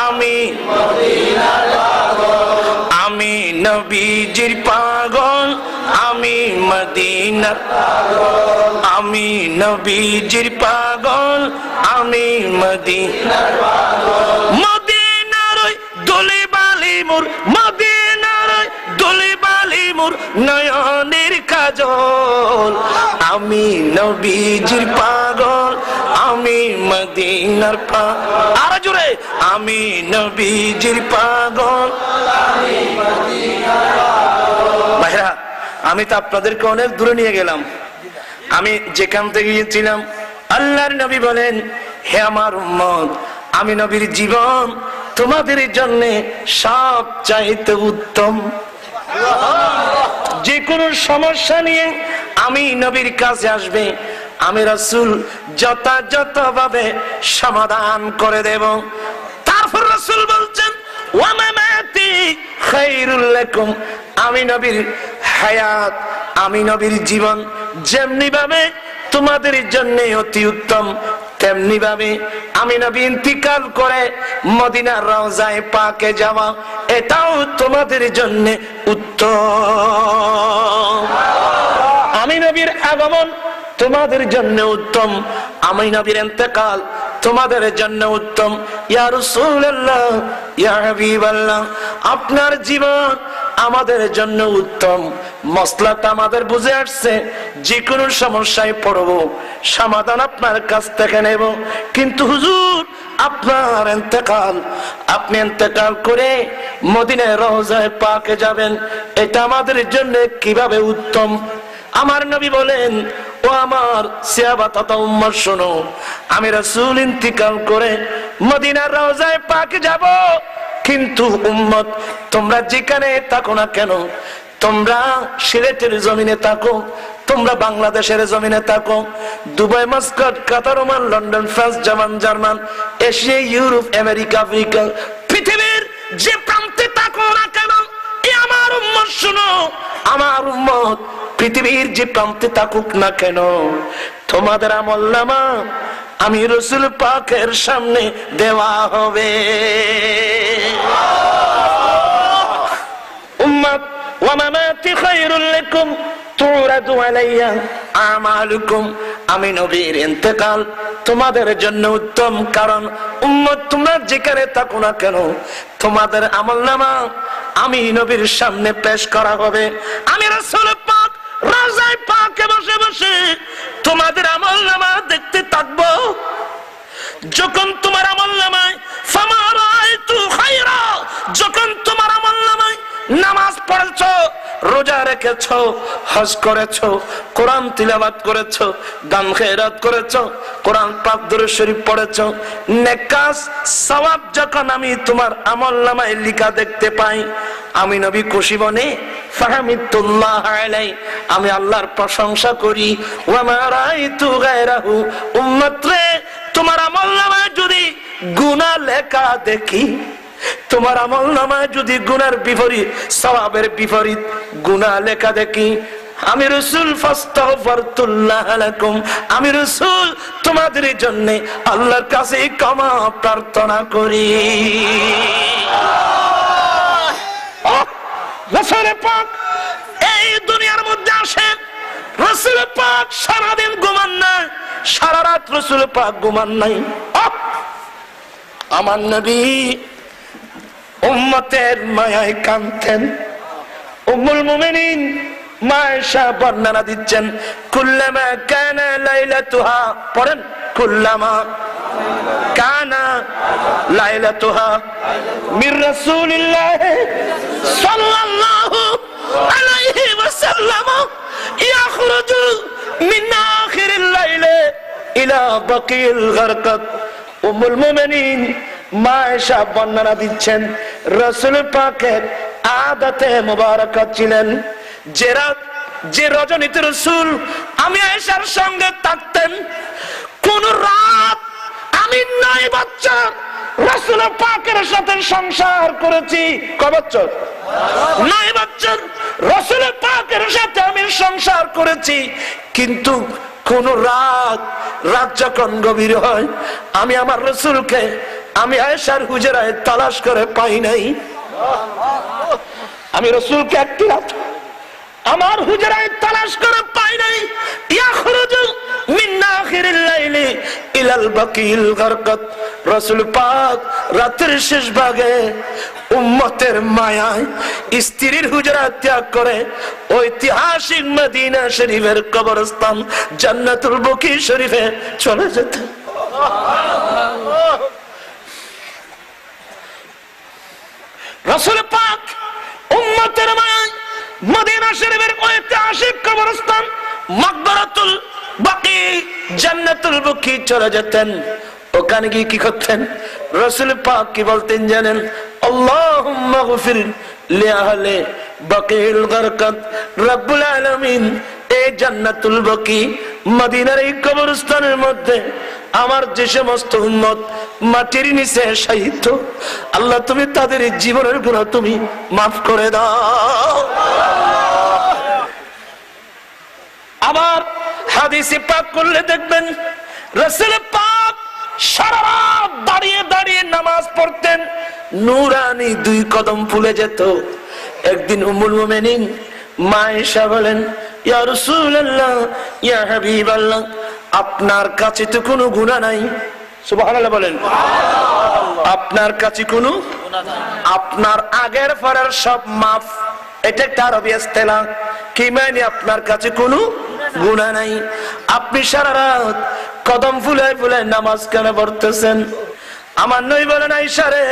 আমি মদিনার পাগল, আমি নবীজির পাগল, আমি মদিনার পাগল, আমি নবীজির পাগল, আমি মদিনার পাগল। মদিনার দোলে বালি মোর, মদিনার দোলে বালি মোর নয়নের কাজল, আমি নবীজির পাগল, আমি মদিনার পাগল। আর জোরে, আমি নবীজির পাগল, আমি মদিনার পাগল। ভাইরা, আমি তো আপনাদেরকে অনেক দূরে নিয়ে গেলাম। আমি যেখান থেকে গিয়েছিলাম, আল্লাহর নবী বলেন, হে আমার উম্মত, আমি নবীর জীবন তোমাদের জন্য সব চাইতে উত্তম। যে কোনো সমস্যা নিয়ে আমি নবীর কাছে আসবে, আমি রাসূল যথাযথভাবে সমাধান করে দেব। তারপর রাসূল বলছেন, ওয়া মামাতি খায়রুল লাকুম, আমি নবীর হায়াত, আমি নবীর জীবন যেমনি ভাবে তোমাদের জন্য অতি উত্তম, তেমনি ভাবে আমি নবী ইন্তিকাল করে মদিনার রওজায়ে পাকে যাওয়া, এটাও তোমাদের জন্য উত্তম। আমি নবীর আগমন তোমাদের জন্য উত্তম, আমি নবীর ইন্তেকাল তোমাদের জন্য উত্তম। ইয়া রাসূলুল্লাহ, ইয়া হাবিবাল্লাহ, আপনার জীবন আমাদের জন্য উত্তম। মসলাটা আমাদের বুঝে আসছে, যে কোনো সমস্যায় পড়বো, সমাধান আপনার কাছ থেকে নেব। কিন্তু হুজুর, আপনার ইন্তেকাল, আপনি ইন্তেকাল করে মদিনার রওজায়ে পাকে যাবেন, এটা আমাদের জন্য কিভাবে উত্তম? আমার নবী বলেন, ও আমার সাহাবা তথা উম্মত শোনো, আমি রাসূল ইন্তিকাল করে মদিনার রওজায়ে পাকে যাব, কিন্তু উম্মত তোমরা যেখানে থাকো না কেন, তোমরা সিলেটের জমিনে থাকো, তোমরা বাংলাদেশের জমিনে থাকো, Dubai, Muscat, Qatar, Oman, London, France, German, Asia, Europe, America, Africa, পৃথিবীর যে প্রান্তে থাকো না কেন, আমার উম্মত শোনো, আমার উম্মত পৃথিবীর যে প্রান্তে থাকুক না কেন, তোমাদের আমলনামা আমি রাসূল পাকের সামনে দেওয়া হবে। উম্মত, ওয়া মামাতি খায়রুল লাকুম তুরাদু আলাইয়া আমালুকুম, আমি নবীর ইন্তেকাল তোমাদের জন্য উত্তম। কারণ উম্মত, তোমরা যেখানে থাকো না কেন, তোমাদের আমলনামা আমি নবীর সামনে পেশ করা হবে। আমি রাসূল পাক রওজায়ে পাকে বসে বসে তোমাদের আমলনামা দেখতে থাকবো। যখন তোমার আমলনামায় ফামা রাআইতু খায়রা, যখন তোমার আমলনামায় নামাজ পড়েছো, রোজা রেখেছো, হজ করেছো, কোরআন তিলাওয়াত করেছো, দান খেরাত করেছো, কোরআন পাক দরুদ শরীফ পড়েছো, নেক কাজ সওয়াব যখন আমি তোমার আমলনামায় লেখা দেখতে পাই, আমি নবী খুশি বনে ফাহামিদুল্লাহ আলাই, আমি আল্লাহর প্রশংসা করি। ওয়া মা রাআইতু গায়রাহু, উম্মত রে, তোমার আমলনামায় যদি গুনাহ লেখা দেখি, তোমার আমলনামায় যদি গুনার বিপরীত, সওয়াবের বিপরীত গুনাহ লেখা দেখি, আমি রাসূল ফাস্তাগফিরতুল্লাহ লাকুম, আমি রাসূল তোমাদের জন্য আল্লাহর কাছে ক্ষমা প্রার্থনা করি। রাসূল পাক এই দুনিয়ার মধ্যে আসেন, রাসূল পাক সারাদিন ঘুমান না, সারা রাত রাসূল পাক ঘুমান নাই। আমার নবী উম্মতের মায়ায় কাঁদতেন। উম্মুল মুমিনিন মা আয়েশা বর্ণনা দিচ্ছেন, কুল্লামা কানা লাইলাতুহা, পড়েন, কুল্লামা কানা লাইলাতুহা মির রাসূলিল্লাহ সাল্লাল্লাহু আলাইহি ওয়াসাল্লাম ইয়াখরুজু মিন আখিরিল লাইলি ইলা বাকিল গারকাত। উম্মুল মুমিনিন মা আয়েশা বর্ণনা দিচ্ছেন, রাসূল পাকের আদতে মুবারাকা ছিলেন যে রজনীতে রাসূল আমি আয়েশার সঙ্গে থাকতেন, কোন রাত আমি 9 বছর রাসূল পাকের সাথে সংসার করেছি। কয় বছর? 9 বছর রাসূল পাকের সাথে আমি সংসার করেছি, কিন্তু কোন রাত যখন গভীর হয় আমি আমার রাসূলকে আমি আয়েশার হুজরায় তালাশ করে পাই নাই। আমি রাসূলকে একটি রাত আমার হুজরায় তালাশ করে পাই নাই। ইয়াখরুজু মিন আখিরিল লাইলি ইলাল বাকিল গারকাত। রাসূল পাক রাতের শেষ ভাগে উম্মতের মায়ায় স্ত্রীর হুজরা ত্যাগ করে ঐতিহাসিক মদিনা শরীফের কবরস্থান জান্নাতুল বকি শরীফে চলে যেতেন। রাসূল পাক উম্মতের মায়ায় মদিনা শরীফের ঐতিহাসিক কবরস্থান মাকবারাতুল বাকি জান্নাতুল বকি চলে যেতেন। ওখানে গিয়ে কি করতেন? রাসূল পাক কি বলতেন জানেন? আল্লাহুম্মা গফির লি আহলি বাকিল গারকাত। রব্বুল আলামিন এই জান্নাতুল বকি মদিনার এই কবরস্থানের মধ্যে আমার যে সমস্ত উম্মত মাটির নিচে শায়িত, আল্লাহ তুমি তাদের জীবনের গুনাহ তুমি মাফ করে দাও। আবার হাদিসে পাক করলে দেখবেন রাসূল পাক সারা রাত দাঁড়িয়ে দাঁড়িয়ে নামাজ পড়তেন, নূরানি 2 কদম ফুলে যেত। একদিন উম্মুল মুমিনিন মা আয়েশা বলেন, ইয়া রাসূলুল্লাহ, ইয়া হাবিবাল্লাহ, আপনার কাছে তো কোনো গুনাহ নাই। সুবহানাল্লাহ বলেন। আপনার কাছে কোনো গুনাহ নাই, আপনার আগের পরের সব মাফ। এটা একটা আরবি ইস্তেলাহ, কি মানে আপনার কাছে কোনো গুনাহ নাই। আপনি সারা রাত কদম ফুলে ফুলে নামাজ কেন পড়তেছেন? আমার নবী বলেন, আয়েশা রে,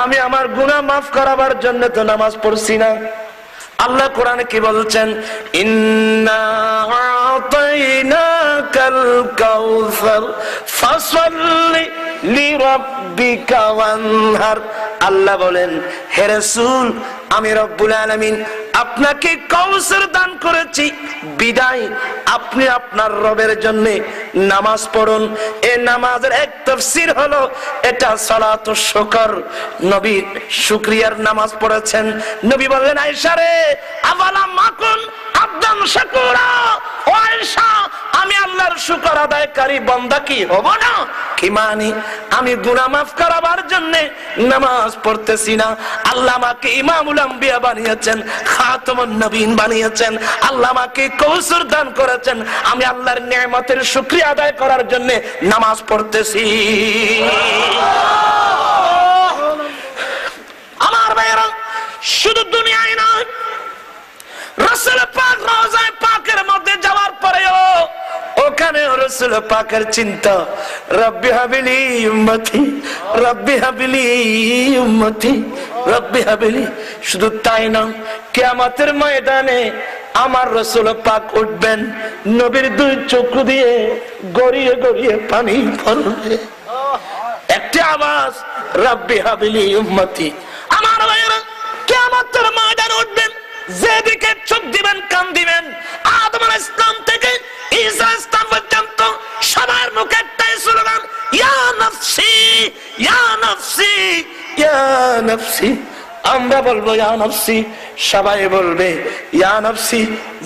আমি আমার গুনাহ মাফ করাবার জন্য তো নামাজ পড়ছি না। আল্লাহ কোরআনে কি বলছেন? ইন্না আতাইনাকাল কাউসার ফাসাল্লি লিরাব্বিকা ওয়ানহার। আল্লাহ বলেন, হে রাসূল, আমি রব্বুল আলামিন আপনাকে কাউসার দান করেছি, বিদায় আপনি আপনার রবের জন্য নামাজ পড়ুন। এই নামাজের এক তাফসীর হলো এটা সালাতুশ শুকর, নবী শুকরিয়ার নামাজ পড়েছেন। নবী বললেন, আয়েশা রে, আওয়ালা মাকুন আবদান শাকুরা। ও আয়েশা, আমি আল্লাহর শুকর আদায়কারী বান্দা কি হব না? কি মানে? আমি গুনাহ মাফ করাবার জন্য নামাজ পড়তেছি না। আল্লাহ আমাকে ইমামুল আম্বিয়া বানিয়েছেন, খাতামুন নবীন বানিয়েছেন, আল্লাহ আমাকে কাউসার দান করেছেন। আমি আল্লাহর নিয়ামতের শুকরিয়া আদায় করার জন্য নামাজ পড়তেছি। আমার ভাইয়েরা, শুধু দুনিয়ায় নয়, রাসূল পাক রওজায়ে পাকের মধ্যে যাওয়ার পরেও ওখানে রাসূল পাকের চিন্তা, রব্বি হাবিলি উম্মতি, রব্বি হাবিলি উম্মতি, রব্বি হাবিলি। শুধু তাই না, কিয়ামতের ময়দানে আমার রাসূল পাক উঠবেন, নবীর 2 চক্ষু দিয়ে গড়িয়ে গড়িয়ে পানি পড়বে। একটি আওয়াজ, রব্বি হাবিলি উম্মতি। আমার ভাইয়েরা, কিয়ামতের ময়দানে উঠবেন, যেদিকে চোখ দিবেন কান দিবেন, আদম আলাইহিস সালাম থেকে ঈসা আলাইহিস সালাম পর্যন্ত সবার মুখে একটাই স্লোগান, ইয়া নাফসি, ইয়া নাফসি, ইয়া নাফসি। আমরা বলবো ইয়া নাফসি, সবাই বলবে ইয়া নফসি,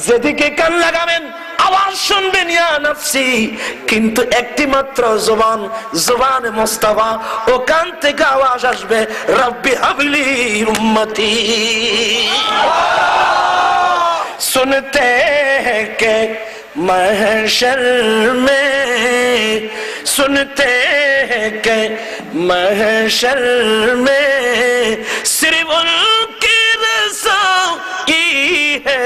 যেদিকে কান লাগাবেন আওয়াজ শুনবেন ইয়া নফসি, কিন্তু একটি মাত্র জবান মুস্তাফা, ও কান থেকে আওয়াজ আসবে রব্বি হাবলি উম্মতি। सुनते हैं कि महशर में, सुनते हैं कि महशर में सिर्फ उनकी रसाई है,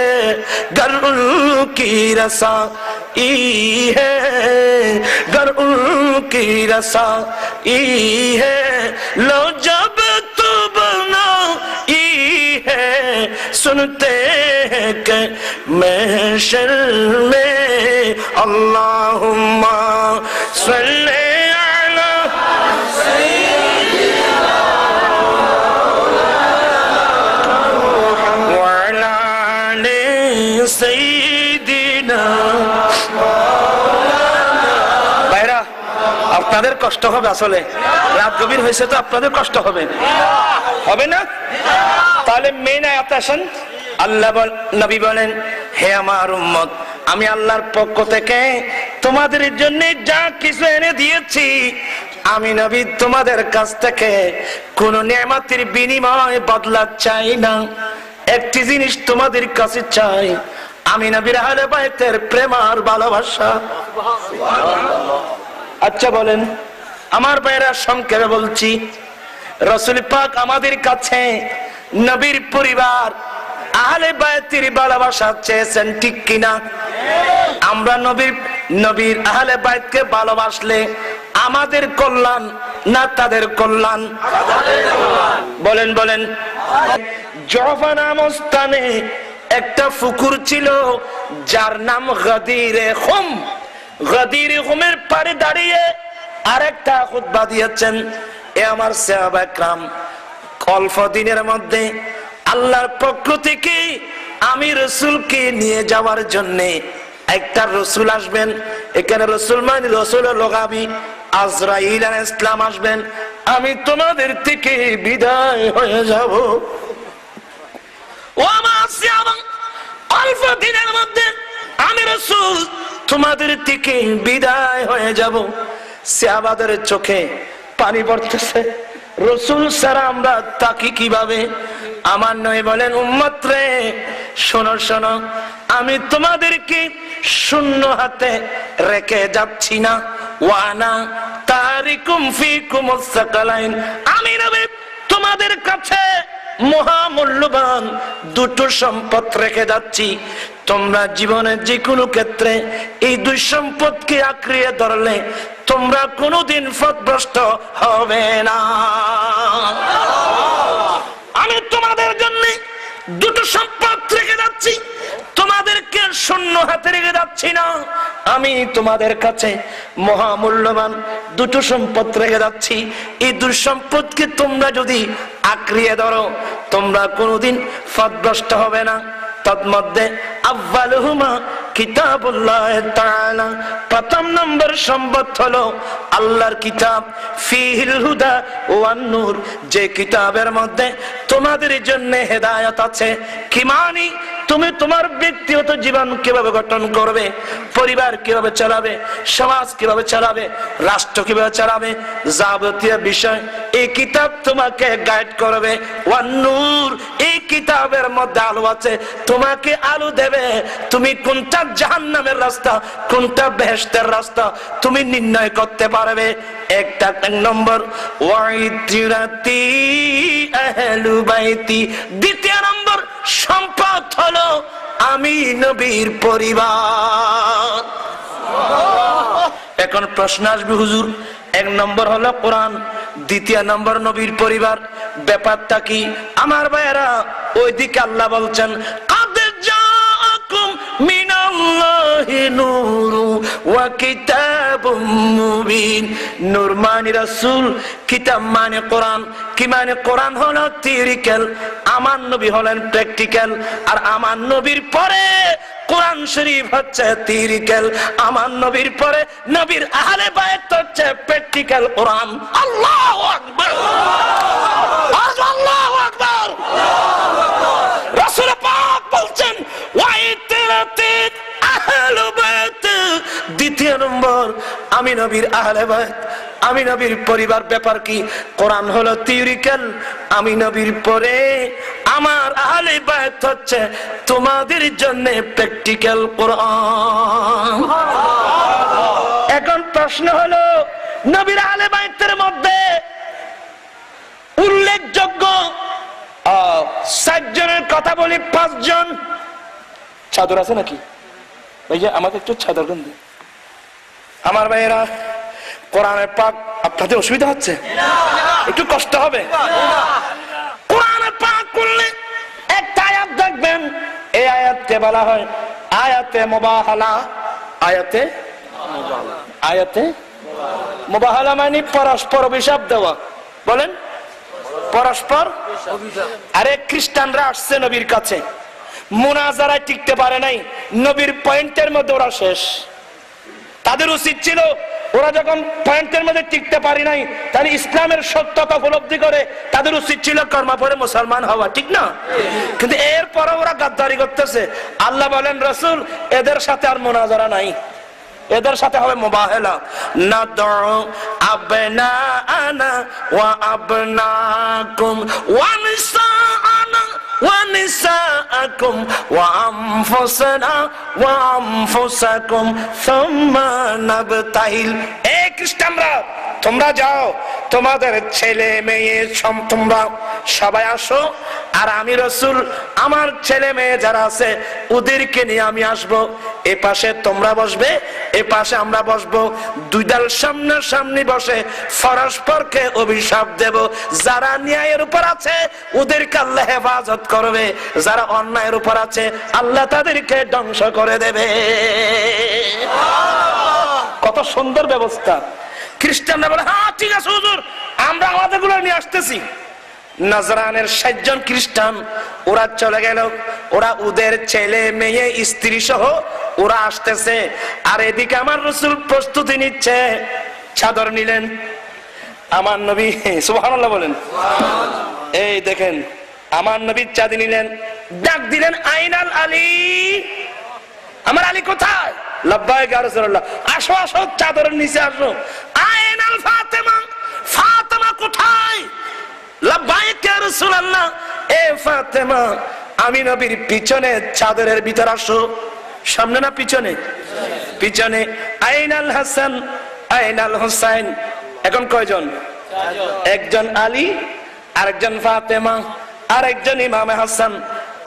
गर उनकी रसाई है, गर उनकी रसाई है, लो जब तू बनाई है, सुनते हैं कि महशर में अल्लाहुम्मा सल्ले अला सय्यिदिना व अला आलि सय्यिदिना। ভাইরা, আপনাদের কষ্ট হবে, আসলে রাত গভীর হয়েছে তো আপনাদের কষ্ট হবে, হবে না? তাহলে মেন আয়াত আসেন। আল্লাহ নবী বলেন, হে আমার উম্মত, আমি আল্লাহর পক্ষ থেকে তোমাদের জন্য যা কিছু এনে দিয়েছি, আমি নবী তোমাদের কাছ থেকে কোন নেয়ামতের বিনিময় বদলা চাই না। একটি জিনিস তোমাদের কাছে চাই, আমি নবীর আহলে বাইতের প্রেম আর ভালোবাসা। আচ্ছা বলেন আমার ভাইরা, সংক্ষেপে বলছি, রাসূল পাক আমাদের কাছে নবীর পরিবার আহলে বাইতের ভালোবাসা চেয়েছেন, ঠিক কিনা? আমরা নবীর আহলে বাইতকে ভালোবাসলে আমাদের কল্যাণ না তাদের কল্যাণ? বলেন বলেন। জফা নামক স্থানে একটা পুকুর ছিল যার নাম গাদিরে খুম। গাদিরে খুমের পাড়ে দাঁড়িয়ে আরেকটা খুতবা দিয়েছেন, এ আমার সাহাবা کرام, অল্প দিনের মধ্যে আল্লাহর পক্ষ থেকে আমি রাসূলকে নিয়ে যাওয়ার জন্য একটা রাসূল আসবেন। এখানে রাসূল মানে রাসূল লগাবি, আজরাইল আলাইহিস সালাম আসবেন, আমি তোমাদের থেকে বিদায় হয়ে যাব। ও আমার সাহাবা, অল্প দিনের মধ্যে আমি রাসূল তোমাদের থেকে বিদায় হয়ে যাব। সাহাবাদের চোখে পানি পড়তেছে, রাসূল ছাড়া আমরা তাকি কিভাবে? আমার নবী বলেন, উম্মত রে শোনো শোনো, আমি তোমাদেরকে শূন্য হাতে রেখে যাচ্ছি না। ওয়ানা তারিকুম ফিকুমুস সাকালাইন, আমি নবী তোমাদের কাছে মহামূল্যবান দুটো সম্পদ রেখে যাচ্ছি। তোমরা জীবনের যে কোনো ক্ষেত্রে এই দুই সম্পদকে আঁকড়িয়ে ধরলে তোমরা কোনোদিন পথভ্রষ্ট হবে না। আমি তোমাদের জন্য দুটো সম্পদ রেখে যাচ্ছি, তোমাদেরকে শূন্য হাতে রেখে যাচ্ছি না। আমি তোমাদের কাছে মহামূল্যবান দুটো সম্পদ রেখে যাচ্ছি, এই দুই সম্পদকে তোমরা যদি আঁকড়িয়ে ধরো তোমরা কোনোদিন পথভ্রষ্ট হবে না। তন্মধ্যে আউয়ালুহুমা কিতাবুল্লাহ তাআলা, প্রথম নম্বর সম্পদ হলো আল্লাহর কিতাব, ফিহিল হুদা ওয়ান নূর, যে কিতাবের মধ্যে তোমাদের জন্য হেদায়েত আছে। কি মানি? তুমি তোমার ব্যক্তিগত জীবন কিভাবে গঠন করবে, পরিবার কিভাবে চালাবে, সমাজ কিভাবে চালাবে, রাষ্ট্র কিভাবে চালাবে, যাবতীয় বিষয় এই কিতাব তোমাকে গাইড করবে। ওয়ান নূর, এই কিতাবের মধ্যে আলো আছে, তোমাকে আলো দেবে। তুমি কোনটা জাহান্নামের রাস্তা, কোনটা বেহেশতের রাস্তা তুমি নির্ণয় করতে পারবে। এক নম্বর ওয়াইতিরাতি আহলু বাইতি। দ্বিতীয় নম্বর সম্পদ হলো আমি নবীর পরিবার। এখন প্রশ্ন আসবে, হুজুর এক নম্বর হলো কোরআন, দ্বিতীয় নম্বর নবীর পরিবার, ব্যাপারটা কি? আমার ভাইয়েরা, ওইদিকে আল্লাহ বলছেন, কাদ জাআকুম মিনাল্লাহি নূরু ওয়া কিতাবুম মুবিন। নূর মানে রাসূল, কিতাব মানে কোরআন। কি মানে? কোরআন হলো থিওরিক্যাল, আমার নবী হলেন প্র্যাকটিক্যাল। আর আমার নবীর পরে কোরআন শরীফ হচ্ছে থিওরিক্যাল, আমার নবীর পরে নবীর আহলে বাইত হচ্ছে প্র্যাকটিক্যাল কোরআন। আল্লাহু আকবার, আল্লাহু আকবার। দ্বিতীয় নম্বর আমি নবীর আহলে বাইত, আমি নবীর পরিবার ব্যাপার কি? কোরআন হলো থিওরিক্যাল, আমি নবীর পরে আমার আহলে বাইত হচ্ছে তোমাদের জন্য প্র্যাকটিক্যাল কোরআন। এখন প্রশ্ন হলো নবীর আহলে বাইতের মধ্যে উল্লেখযোগ্য 7 জনের কথা বলি। 5 জন চাদর আছে নাকি ভাইয়া? আমাকে একটু চাদর দেন আমার ভাইয়েরা। কোরআনের পাক আপনাদের অসুবিধা হচ্ছে? একটু কষ্ট হবে। কোরআনের পাক করলে একটা আয়াত দেখবেন, এই আয়াতকে বলা হয় আয়াতে মুবাহালা। আয়াতে মুবাহালা মানে পরস্পর অভিশাপ দেওয়া। বলেন পরস্পর। আরে খ্রিস্টানরা আসছে নবীর কাছে, মুনাজারায় টিকতে পারে নাই, নবীর পয়েন্টের মধ্যে ওরা শেষ। তাদের উচিত ছিল ওরা যখন পয়েন্টের মধ্যে টিকতে পারি নাই, তাহলে ইসলামের সত্যতা উপলব্ধি করে তাদের উচিত ছিল কর্মা পরে মুসলমান হওয়া, ঠিক না? কিন্তু এরপরে ওরা গাদ্দারি করতেছে। আল্লাহ বলেন রাসূল এদের সাথে আর মুনাজারা নাই, এদের সাথে হবে মুবাহালা। নাদউ আবনাআনা ওয়া আবনাকুম ওয়া নিসাআনা ওয়া নিসাআকুম ওয়া আনফুসানা ওয়া আনফুসাকুম সুম্মা নাবতাহিল। এই খ্রিস্টানরা তোমরা যাও, তোমাদের ছেলে মেয়ে তোমরা সবাই আসো, আর আমি রাসূল আমার ছেলে মেয়ে যারা আছে ওদেরকে নিয়ে আমি আসবো। এ পাশে তোমরা বসবে, এ পাশে আমরা বসবো। 2 দল সামনাসামনি বসে পরস্পরকে অভিশাপ দেব। যারা ন্যায়ের উপর আছে ওদেরকে আল্লাহ হেফাজত করবে, যারা অন্যায়ের উপর আছে আল্লাহ তাদেরকে ধ্বংস করে দেবে। কত সুন্দর ব্যবস্থা। খ্রিস্টানরা বলে হ্যাঁ ঠিক আছে হুজুর, আমরা আমাদের গুলো নিয়ে আসতেছি। নাজরানের 60 জন খ্রিস্টান ওরা চলে গেল, ওরা ওদের ছেলে মেয়ে স্ত্রী সহ ওরা আসতেছে। আর এদিকে আমার রাসূল প্রস্তুতি নিচ্ছে। চাদর নিলেন আমার নবী, সুবহানাল্লাহ বলেন। এই দেখেন আমার নবী চাঁদি নিলেন, ডাক দিলেন আইনাল আলী, আমার আলী কোথায়? লাব্বাইক ইয়া রাসূলুল্লাহ। আসো আসো, চাদরের নিচে আসো। আইনাল ফাতেমা, ফাতেমা কোথায়? লাব্বাইক ইয়া রাসূলুল্লাহ। এ ফাতেমা আমি নবীর পিছনে চাদরের ভিতর আসো। সামনে না পিছনে? পিছনে। আইনাল হাসান আইনাল হুসাইন। এখন কয়জন? 1 জন আলী, আরেকজন ফাতেমা, আরেকজন ইমাম হাসান,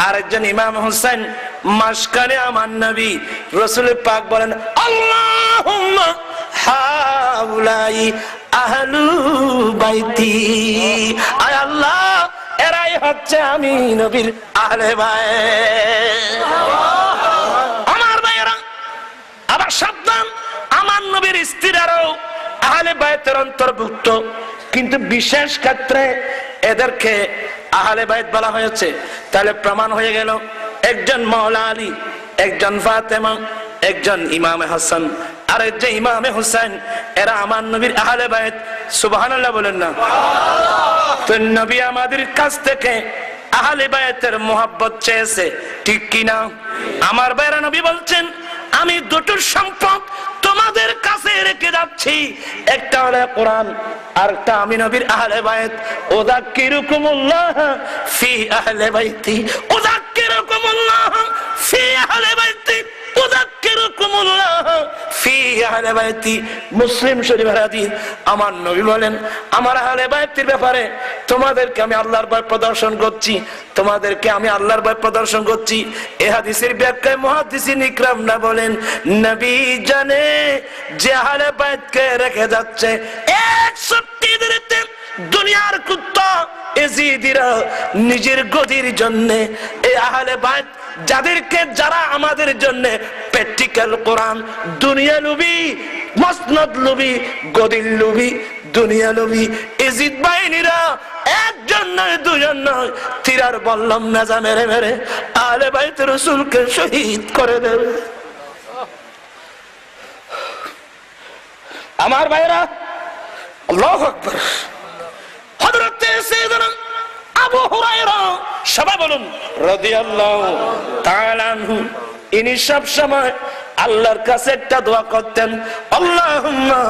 আরেকজন ইমাম হুসাইন। মাঝখানে আমার নবী রাসূল পাক বলেন আল্লাহুম্মা হাউলাই আহলু বাইতি। আয় আল্লাহ এরাই হচ্ছে আমি নবীর আহলে বাইত। আমার ভাইয়েরা আবার সাবধান, আমার নবীর স্ত্রীরাও আহলে বাইতের অন্তর্ভুক্ত, কিন্তু বিশেষ ক্ষেত্রে এদেরকে আহলে বাইত বলা হয়েছে। তাহলে প্রমাণ হয়ে গেল একজন মাওলা আলী, একজন ফাতেমা, একজন ইমাম হাসান, আর একজন ইমাম হুসাইন, এরা আমার নবীর আহলে বাইত। সুবহানাল্লাহ বলেন না? তো নবী আমাদের কাছ থেকে আহলে বাইতের মোহাব্বত চেয়েছে, ঠিক কিনা? আমার ভাইরা নবী বলছেন আমি 2টোর সম্পদ তোমাদের কাছে রেখে যাচ্ছি, একটা হলো কোরআন, আরেকটা আমি নবীর আহলে বাইত। উযাক্কিরুকুমুল্লাহ ফি আহলে বাইতি, উযাক্কিরুকুমুল্লাহ ফি আহলে বাইতি, উযাক্কিরুকুমুল্লাহ ফি আহলে বাইতি। মুসলিম শরীফের হাদিস। আমার নবী বলেন আমার আহলে বাইতের ব্যাপারে তোমাদেরকে আমি আল্লাহর ভয় প্রদর্শন করছি, তোমাদেরকে আমি আল্লাহর ভয় প্রদর্শন করছি। এই হাদিসের ব্যাখ্যায় মুহাদ্দিসিন ইকরামরা বলেন নবী জানে যে আহলে বাইতকে রেখে যাচ্ছে 61 দিনেতে দুনিয়ার কুত্তা এজিদিরা নিজের গদির জন্য এই আহলে বাইত যাদেরকে যারা আমাদের জন্য প্র্যাকটিক্যাল কোরআন, দুনিয়া লুবি, মসনদ লুবি, গদির লুবি, দুনিয়া লুবি, এজিদ বাহিনীরা 1 জন নয় 2 জন নয়, তীরার বল্লম নেজা মেরে মেরে আহলে বাইত রাসূলকে শহীদ করে দেবে। আমার ভাইরা আল্লাহু আকবার। হযরত সাইয়েদনা আবু হুরায়রা, সবাই বলুন রাদিয়াল্লাহু তাআলা আনহু, ইনি সব সময় আল্লাহর কাছে একটা দোয়া করতেন, আল্লাহুম্মা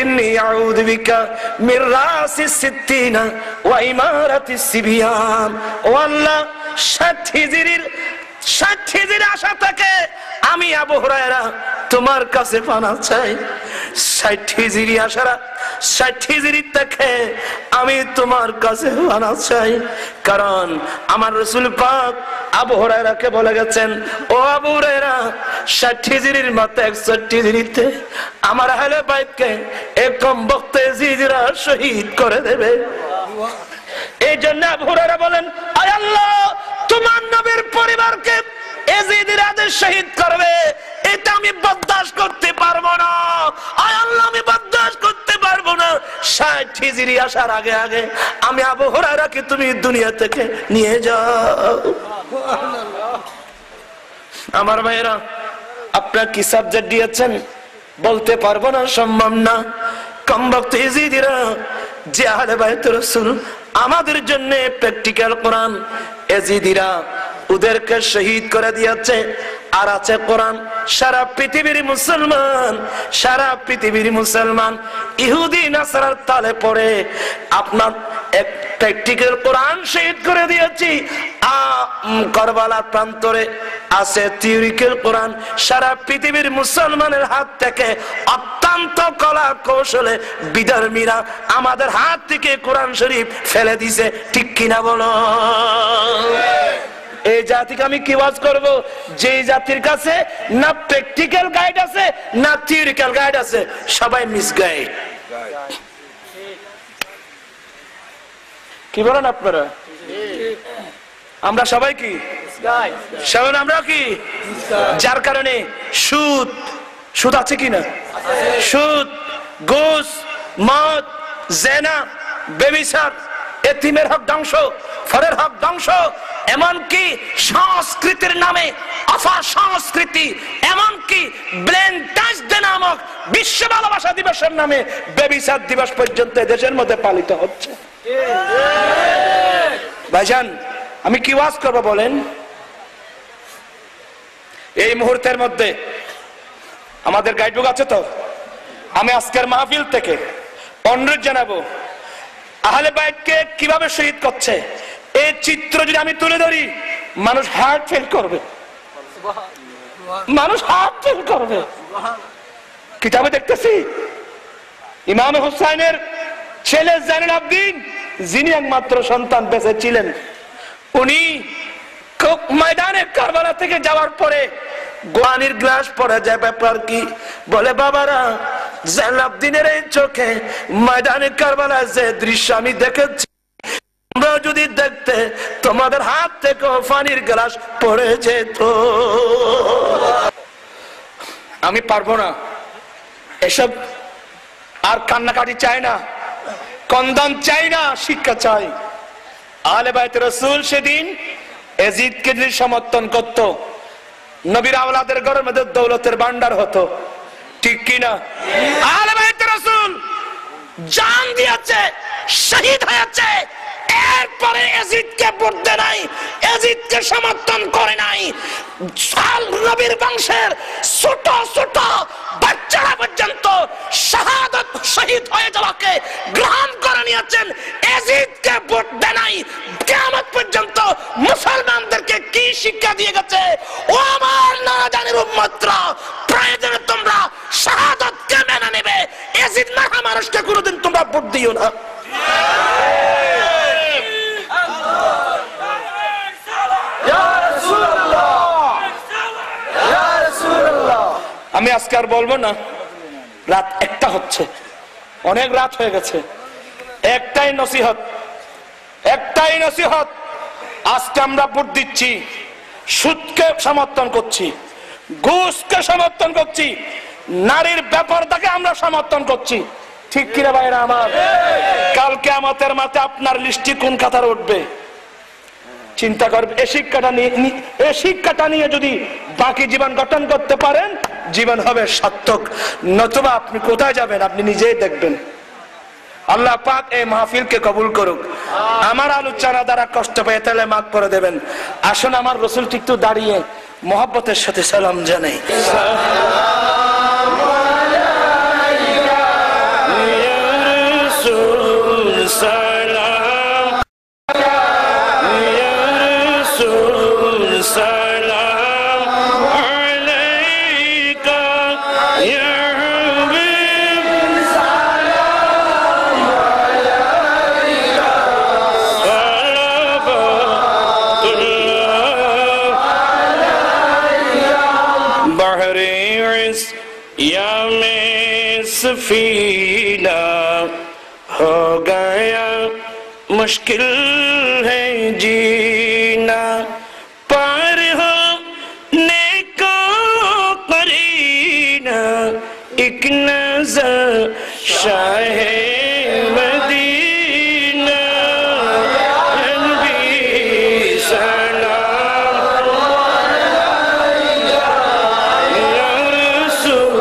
ইন্নী আউযু বিকা মির রাসিস সিত্তিনা ওয়া ইমারাতিস সিবিয়ান। ও আল্লাহ, 60 হিজরির আশা থেকে আমি আবু হুরায়রা তোমার কাছে পানাহ চাই। 60 হিজরি আশারা 60 হিজরি থেকে আমি তোমার কাছে পানাহ চাই। কারণ আমার রাসূল পাক আবু হুরায়রাকে বলে গেছেন, ও আবু হুরায়রা, 60 হিজরির মাত্র 61 হিজরিতে আমার আহলে বাইতকে একম বক্তে জিজরা শহীদ করে দেবে। এই জন্য আবু হুরায়রা বলেন, আয় আল্লাহ, তোমার নবীর পরিবারকে এজিদের আদেশ শহীদ করবে, এটা আমি বরদাস্ত করতে পারবো না। আয় আল্লাহ, আমি বরদাস্ত করতে পারবো না। 60 হিজরি আসার আগে আগে আমি আবু হুরায়রাকে তুমি দুনিয়া থেকে নিয়ে যাও। আমার ভাইয়েরা, আপনারা কি সাবজেক্ট দিয়েছেন বলতে পারবো না, সম্ভব না। কমবক্ত ইজিদিরা যে আহলে বাইত রাসূল আমাদের জন্য প্র্যাকটিক্যাল কোরআন, এজিদিরা ওদেরকে শহীদ করে দিয়েছে। আর আছে কোরআন। সারা পৃথিবীর মুসলমান ইহুদি নাসারার তালে পড়ে আপনার এক প্র্যাকটিক্যাল কোরআন শহীদ করে দিয়েছি। কারবালার প্রান্তরে আছে থিওরিক্যাল কোরআন। সারা পৃথিবীর মুসলমানের হাত থেকে অত্যন্ত কলা কৌশলে বিধর্মীরা আমাদের হাত থেকে কোরআন শরীফ ফেলে দিছে, ঠিক কিনা বলো? এই জাতিকে আমি কি ওয়াজ করব, যে জাতির কাছে না প্র্যাকটিক্যাল গাইড আছে না থিওরিক্যাল গাইড আছে, সবাই মিসগাইড। কি বলেন আপনারা? আমরা সবাই কি সবাই আমরা কি? যার কারণে সুদ আছে কিনা, সুদ, ঘুষ, মদ, জেনা, ব্যভিচার, এতিমের হক ধ্বংস, ফরের হক ধ্বংস, এমনকি সংস্কৃতির নামে অপসংস্কৃতি, এমনকি ব্লেন্টাস ডে নামক বিশ্ব ভালোবাসা দিবসের নামে ব্যভিচার দিবস পর্যন্ত দেশের মধ্যে পালিত হচ্ছে। ভাইজান, আমি কি ওয়াজ করবো বলেন? এই মুহূর্তের মধ্যে আমাদের গাইডবুক আছে তো, আমি আজকের মাহফিল থেকে অনুরোধ জানাবো, আহলে বাইতকে কিভাবে শহীদ করছে এই চিত্র যদি আমি তুলে ধরি, মানুষ হার্ট ফেল করবে, মানুষ হার্ট ফেল করবে। কিতাবে দেখতেছি ইমাম হুসাইনের ছেলে জাইনুল আবদিন, যিনি একমাত্র সন্তান বেঁচে ছিলেন, উনি ময়দানে কারবালা থেকে যাওয়ার পরে গোয়ানির গ্লাস পড়ে যায়। ব্যাপার কি? বলে, বাবারা, জাইনুল আবদিনের এই চোখে ময়দানে কারবালায় যে দৃশ্য আমি দেখেছি, তোমরা যদি দেখতে তোমাদের হাত থেকে পানির গ্লাস পড়ে যেত। আমি পারবো না এসব আর কান্নাকাটি চাই না, কন্দন চাই না, শিক্ষা চাই। আহলে বাইত রাসূল সেদিন এজিদকে যদি সমর্থন করত, নবীর আওলাদের ঘরের মধ্যে দৌলতের ভান্ডার হতো, ঠিক কিনা? আহলে বাইত রাসূল জান দিয়েছে, শহীদ হয়েছে, এরপরে এজিদকে ভোট দেয় নাই, এজিদকে সমর্থন করে নাই। নবীর বংশের ছোট ছোট বাচ্চারা পর্যন্ত শাহাদাত শহীদ হয়ে যাওয়াকে গ্রহণ করে নিয়েছেন, এজিদকে ভোট দেয় নাই। কিয়ামত পর্যন্ত মুসলমানদেরকে কি শিক্ষা দিয়ে গেছে? ও আমার নাজানের উম্মতরা, প্রয়োজনে তোমরা শাহাদাতকে মেনে নেবে, এজিদ মারা মানুষকে কোনোদিন তোমরা ভোট দিও না। আমি আজকে আর বলবো না, রাত একটা হচ্ছে, অনেক রাত হয়ে গেছে। একটাই নসিহত, আজকে আমরা ভোট দিচ্ছি, সুদকে সমর্থন করছি, ঘুষকে সমর্থন করছি, নারীর ব্যাপারটাকে আমরা সমর্থন করছি, ঠিক কিনা ভাইরা আমার? কালকে আমাদের মাঠে আপনার লিস্টি কোন কাতার উঠবে চিন্তা করবে। এই শিক্ষাটা নিয়ে যদি বাকি জীবন গঠন করতে পারেন, জীবন হবে সার্থক। নতুবা আপনি কোথায় যাবেন আপনি নিজেই দেখবেন। আল্লাহ পাক এই মাহফিলকে কবুল করুক। আমার আলোচনা দ্বারা কষ্ট পেয়ে তাহলে মাফ করে দেবেন। আসুন আমার রাসূল একটু দাঁড়িয়ে মোহাব্বতের সাথে সালাম জানাই। सफीना हो गया मुश्किल है जीना पार हो नेको करीना एक नजर शाहे मदीना नबी सलाम या रसूल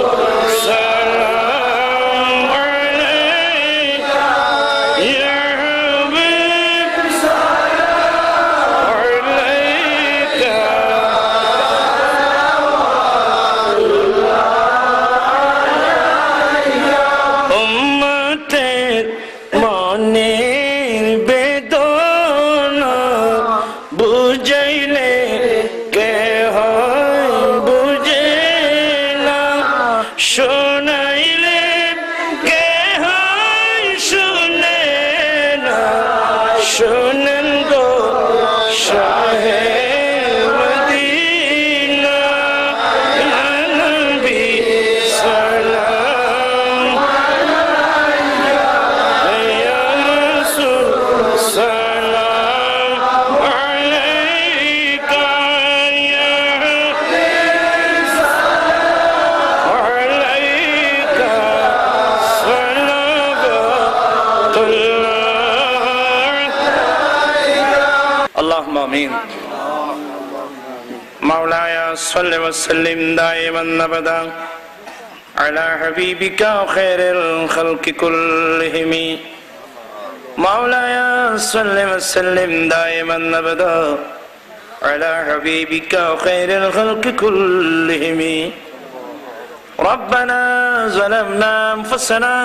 مولاي صل وسلم دائما ابدا على حبيبك خير الخلق كلهم مولاي صل وسلم دائما ابدا على حبيبك خير الخلق كلهم ربنا ظلمنا انفسنا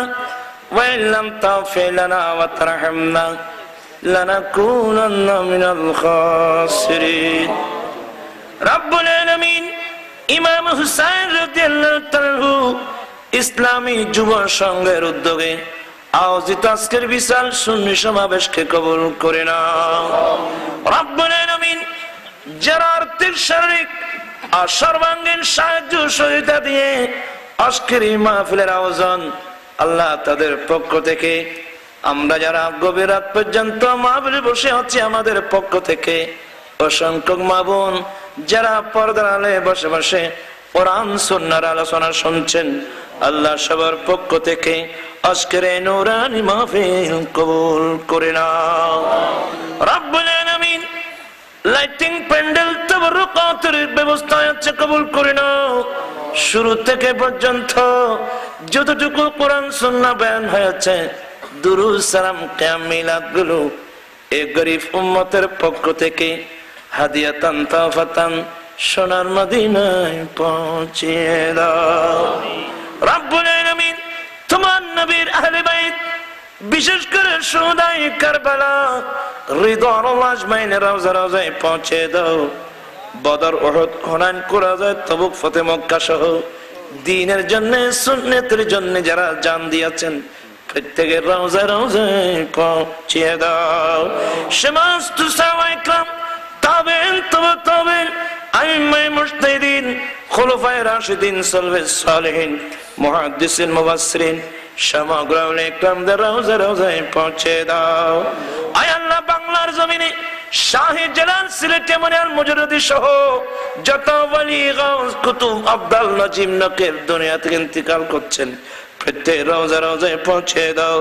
وان لم تغفر لنا وترحمنا لنكونن من الخاسرين রব্বুল আলামিন ইমাম হুসাইন রাদিয়াল্লাহু তাআলা ইসলামী যুব সংঘের উদ্যোগে আয়োজিত আজকের বিশাল সুন্নি সমাবেশকে কবুল করে নাও। রব্বুল আলামিন যারা আর্থিক শারীরিক আর সর্বাঙ্গীন সাহায্য সহযোগিতা দিয়ে আজকের এই মাহফিলের আয়োজন আল্লাহ তাদের পক্ষ থেকে, আমরা যারা গভীর রাত পর্যন্ত মাহফিলে বসে আছি আমাদের পক্ষ থেকে অসংখ্য মা বোন যারা পর্দার আলে বসে বসে কোরআন সুন্নাহর আলোচনা শুনছেন, আল্লাহ সবার পক্ষ থেকে আজকের এই নূরানি মাহফিল কবুল করে নাও। রব্বুল আলামিন লাইটিং প্যান্ডেল তাবারুকাতের ব্যবস্থা আছে কবুল করে নাও। শুরু থেকে পর্যন্ত যতটুকু কোরআন সুন্নাহ বয়ান হয়েছে, দুরূদ সালাম কিয়াম মিলাদ গুলো এই গরীব উম্মতের পক্ষ থেকে হাদিয়াতান তাওফাতান সোনার মদিনায় পৌঁছিয়ে দাও। রব্বুল আলামিন তোমার নবীর আহলে বাইত বিশেষ করে শুহাদায়ে কারবালা রিদওয়ানুল্লাহ আজমাইনের রওজা রওজায় পৌঁছে দাও। বদর, উহুদ, হুনাইন, কুরাইজা, তাবুক, ফতে মক্কা সহ দ্বীনের জন্য সুন্নাতের জন্য যারা জান দিয়েছেন প্রত্যেকের রওজা রওজায় পৌঁছিয়ে দাও। সমস্ত সাহাবায়ে کرام তাবেঈন, তাবেঈন, আইম্মায়ে মুজতাহিদিন, খুলাফায়ে রাশিদিন, সালফে সালেহিন, মুহাদ্দিসিন, মুফাসসিরিন সমগ্র আউলিয়া کرامদের রওজা রওজায় পৌঁছে দাও। আয় আল্লাহ, বাংলার জমিনে শাহে জালাল সিলেটে মনিয়ার মুজাররদি সহ যত ওলি গাউস কুতুব আব্দুল নাজিম নকির দুনিয়া থেকে ইন্তিকাল করছেন প্রত্যেক রওজা রওজায় পৌঁছে দাও।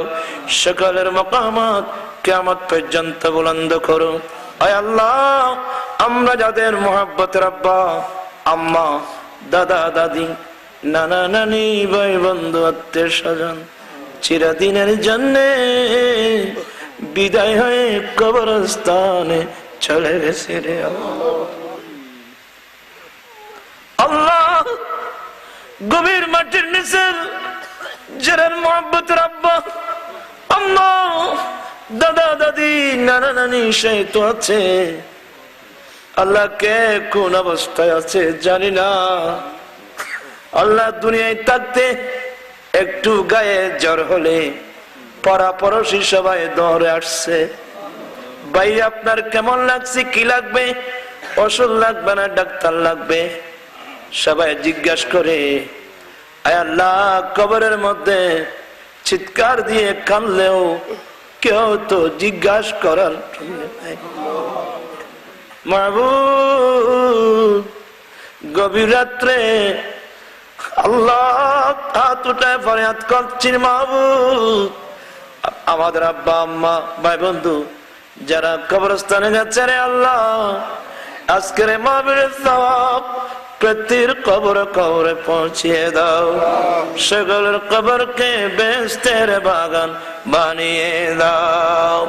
সকলের মাকামাত কিয়ামত পর্যন্ত বুলন্দ করো। আয় আল্লাহ, আমরা যাদের মুহাব্বতের আব্বা আম্মা দাদা দাদি নানা নানি ভাই বন্ধু আত্মীয় স্বজন চিরদিনের জন্য বিদায় হয়ে কবরস্থানে চলে গেছে রে, গভীর মাটির নিচে যারা মোহাব্বতের আব্বা আম্মা দাদা দাদি নানা নানি সে তো আছে, আল্লাহ কে কোন অবস্থায় আছে জানি না। আল্লাহ দুনিয়ায় থাকতে একটু গায়ে জ্বর হলে পড়াপড়শি সবাই দৌড়ে আসছে, ভাই আপনার কেমন লাগছে, কি লাগবে, ওষুধ লাগবে না ডাক্তার লাগবে, সবাই জিজ্ঞাসা করে। আয় আল্লাহ, কবরের মধ্যে চিৎকার দিয়ে কানলেও কেউ তো জিজ্ঞাসা করার মাহবুব। গভীর রাত্রে আল্লাহ হাত উঠায় ফরিয়াদ করছি, মাহবুব আমাদের আব্বা আম্মা ভাই বন্ধু যারা কবরস্থানে যাচ্ছে, রে আল্লাহ আজকের মাহফিলের সওয়াব প্রত্যেক কবরে কবরে পৌঁছিয়ে দাও, সকলের কবরকে বেহেশতের বাগান বানিয়ে দাও।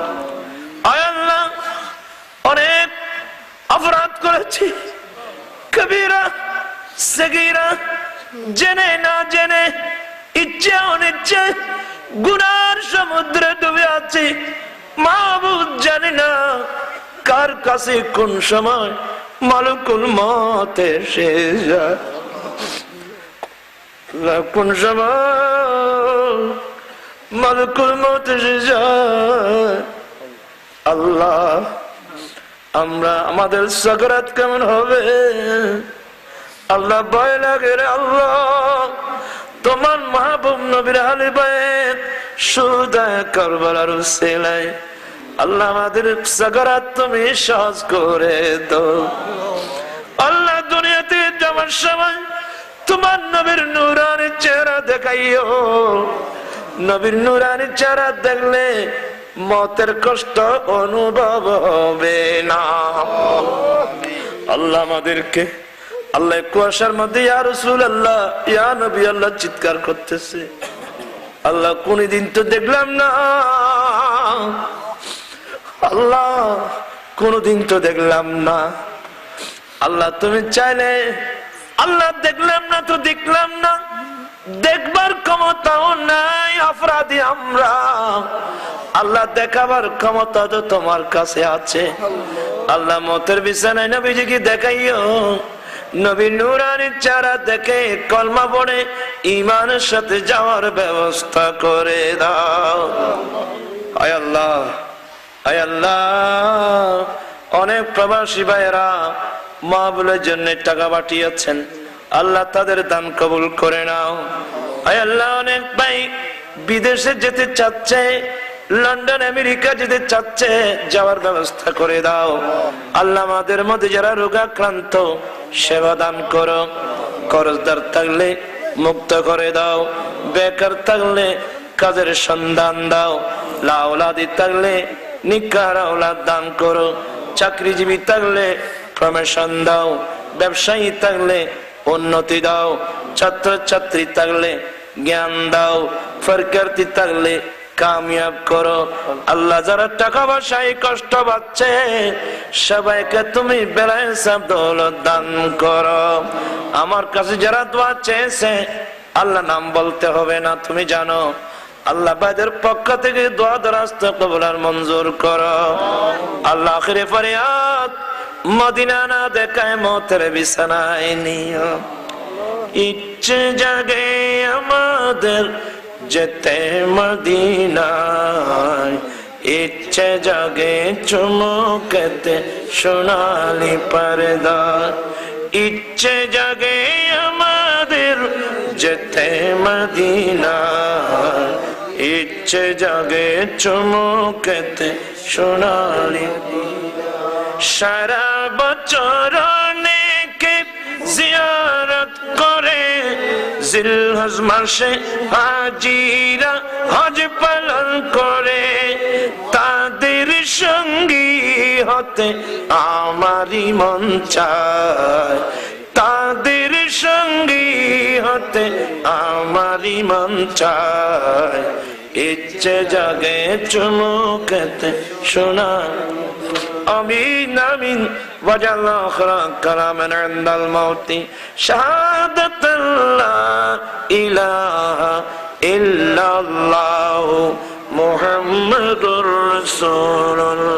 আয় আল্লাহ, অনেক অপরাধ করেছি, কবিরা সগীরা, জেনে না জেনে, ইচ্ছে অনিচ্ছে গুনার সমুদ্রে ডুবে আছি। মাহবুব জানি না কার কাছে কোন সময় মালিকুল মউত এসে যায়, কোন সময় মালিকুল মউত এসে যায়। আল্লাহ আমরা আমাদের সাকরাত কেমন হবে আল্লাহ ভয় লাগে রে আল্লাহ। তোমার মাহবুব নবীর আহলে বাইত শুহাদায়ে কারবালার উসিলায় আল্লাহ আমাদের সাকরাত তুমি সহজ করে দাও। আল্লাহ দুনিয়াতে যাওয়ার সময় তোমার নবীর নূরানি চেহারা দেখাইও, নবীর নূরানি চেহারা দেখলে মতের কষ্ট অনুভব হবে না। আল্লাহ আমাদেরকে, আল্লাহ কুয়াশার মধ্যে ইয়া রাসূলুল্লাহ ইয়া নবী আল্লাহ চিৎকার করতেছে, আল্লাহ কোনদিন তো দেখলাম না, আল্লাহ কোনদিন তো দেখলাম না। আল্লাহ তুমি চাইলে আল্লাহ দেখলাম না তো দেখলাম না, দেখবার ক্ষমতাও নাই অপরাধী আমরা, আল্লাহ দেখাবার ক্ষমতা তো তোমার কাছে আছে। আল্লাহ মতের বিছানায় নবীজিকে দেখাইও, নবী নূরানি চেহারা দেখে কলমা পড়ে ঈমানের সাথে যাওয়ার ব্যবস্থা করে দাও। আয় আল্লাহ, আয় আল্লাহ, অনেক প্রবাসী ভাইয়েরা মাহফিলের জন্য টাকা পাঠিয়েছেন, আল্লাহ তাদের দান কবুল করে নাও। আয় আল্লাহ, অনেক ভাই বিদেশে যেতে চাচ্ছে, লন্ডন আমেরিকা যেতে চাচ্ছে, যাওয়ার ব্যবস্থা করে দাও। আল্লাহ আমাদের মধ্যে যারা রোগাক্রান্ত সেবা দান করো, কর্জদার থাকলে মুক্ত করে দাও, বেকার থাকলে কাজের সন্ধান দাও, লাউলাদি থাকলে নিকার আওলাদ দান করো, চাকরিজীবী থাকলে প্রমোশন দাও, ব্যবসায়ী থাকলে উন্নতি দাও, ছাত্র ছাত্রী থাকলে জ্ঞান দাও, ফরকার্থী থাকলে কামিয়াব করো। আল্লাহ যারা টাকা পয়সায় কষ্ট পাচ্ছে সবাইকে তুমি বেলায় সব দৌলত দান করো। আমার কাছে যারা দোয়া চেয়েছে আল্লাহ নাম বলতে হবে না, তুমি জানো, আল্লাহ ভাইদের পক্ষ থেকে দোয়া দরাস্ত কবুল আর মঞ্জুর করো। আল্লাহ আখিরে ফরিয়াদ মদিনা না দেখায় মতের বিছানায় নিও, ইচ্ছে জাগে আমাদের যেতে মদিনায়, ইচ্ছে জাগে চুমুকেতে সোনালি পর্দা, ইচ্ছে জাগে আমাদের যেতে মদিনায়, ইচ্ছে জাগে চুমুকেতে সোনালি। সারা বছর অনেকে জিয়ারত করে, জিলহজ মাসে হাজিরা হজ পালন করে, তাদের সঙ্গী হতে আমারই মন চায়, তাদের সঙ্গী হতে আমারই মন চায়, ইচ্ছে জাগে চুমুকেতে শোনা আমিন আমিন ওয়াজাল আখিরা কালামান ইনদাল মাউতি শাহাদাতাল্লাহ ইলাহা ইল্লাল্লাহু মুহাম্মাদুর রাসূলুল্লাহ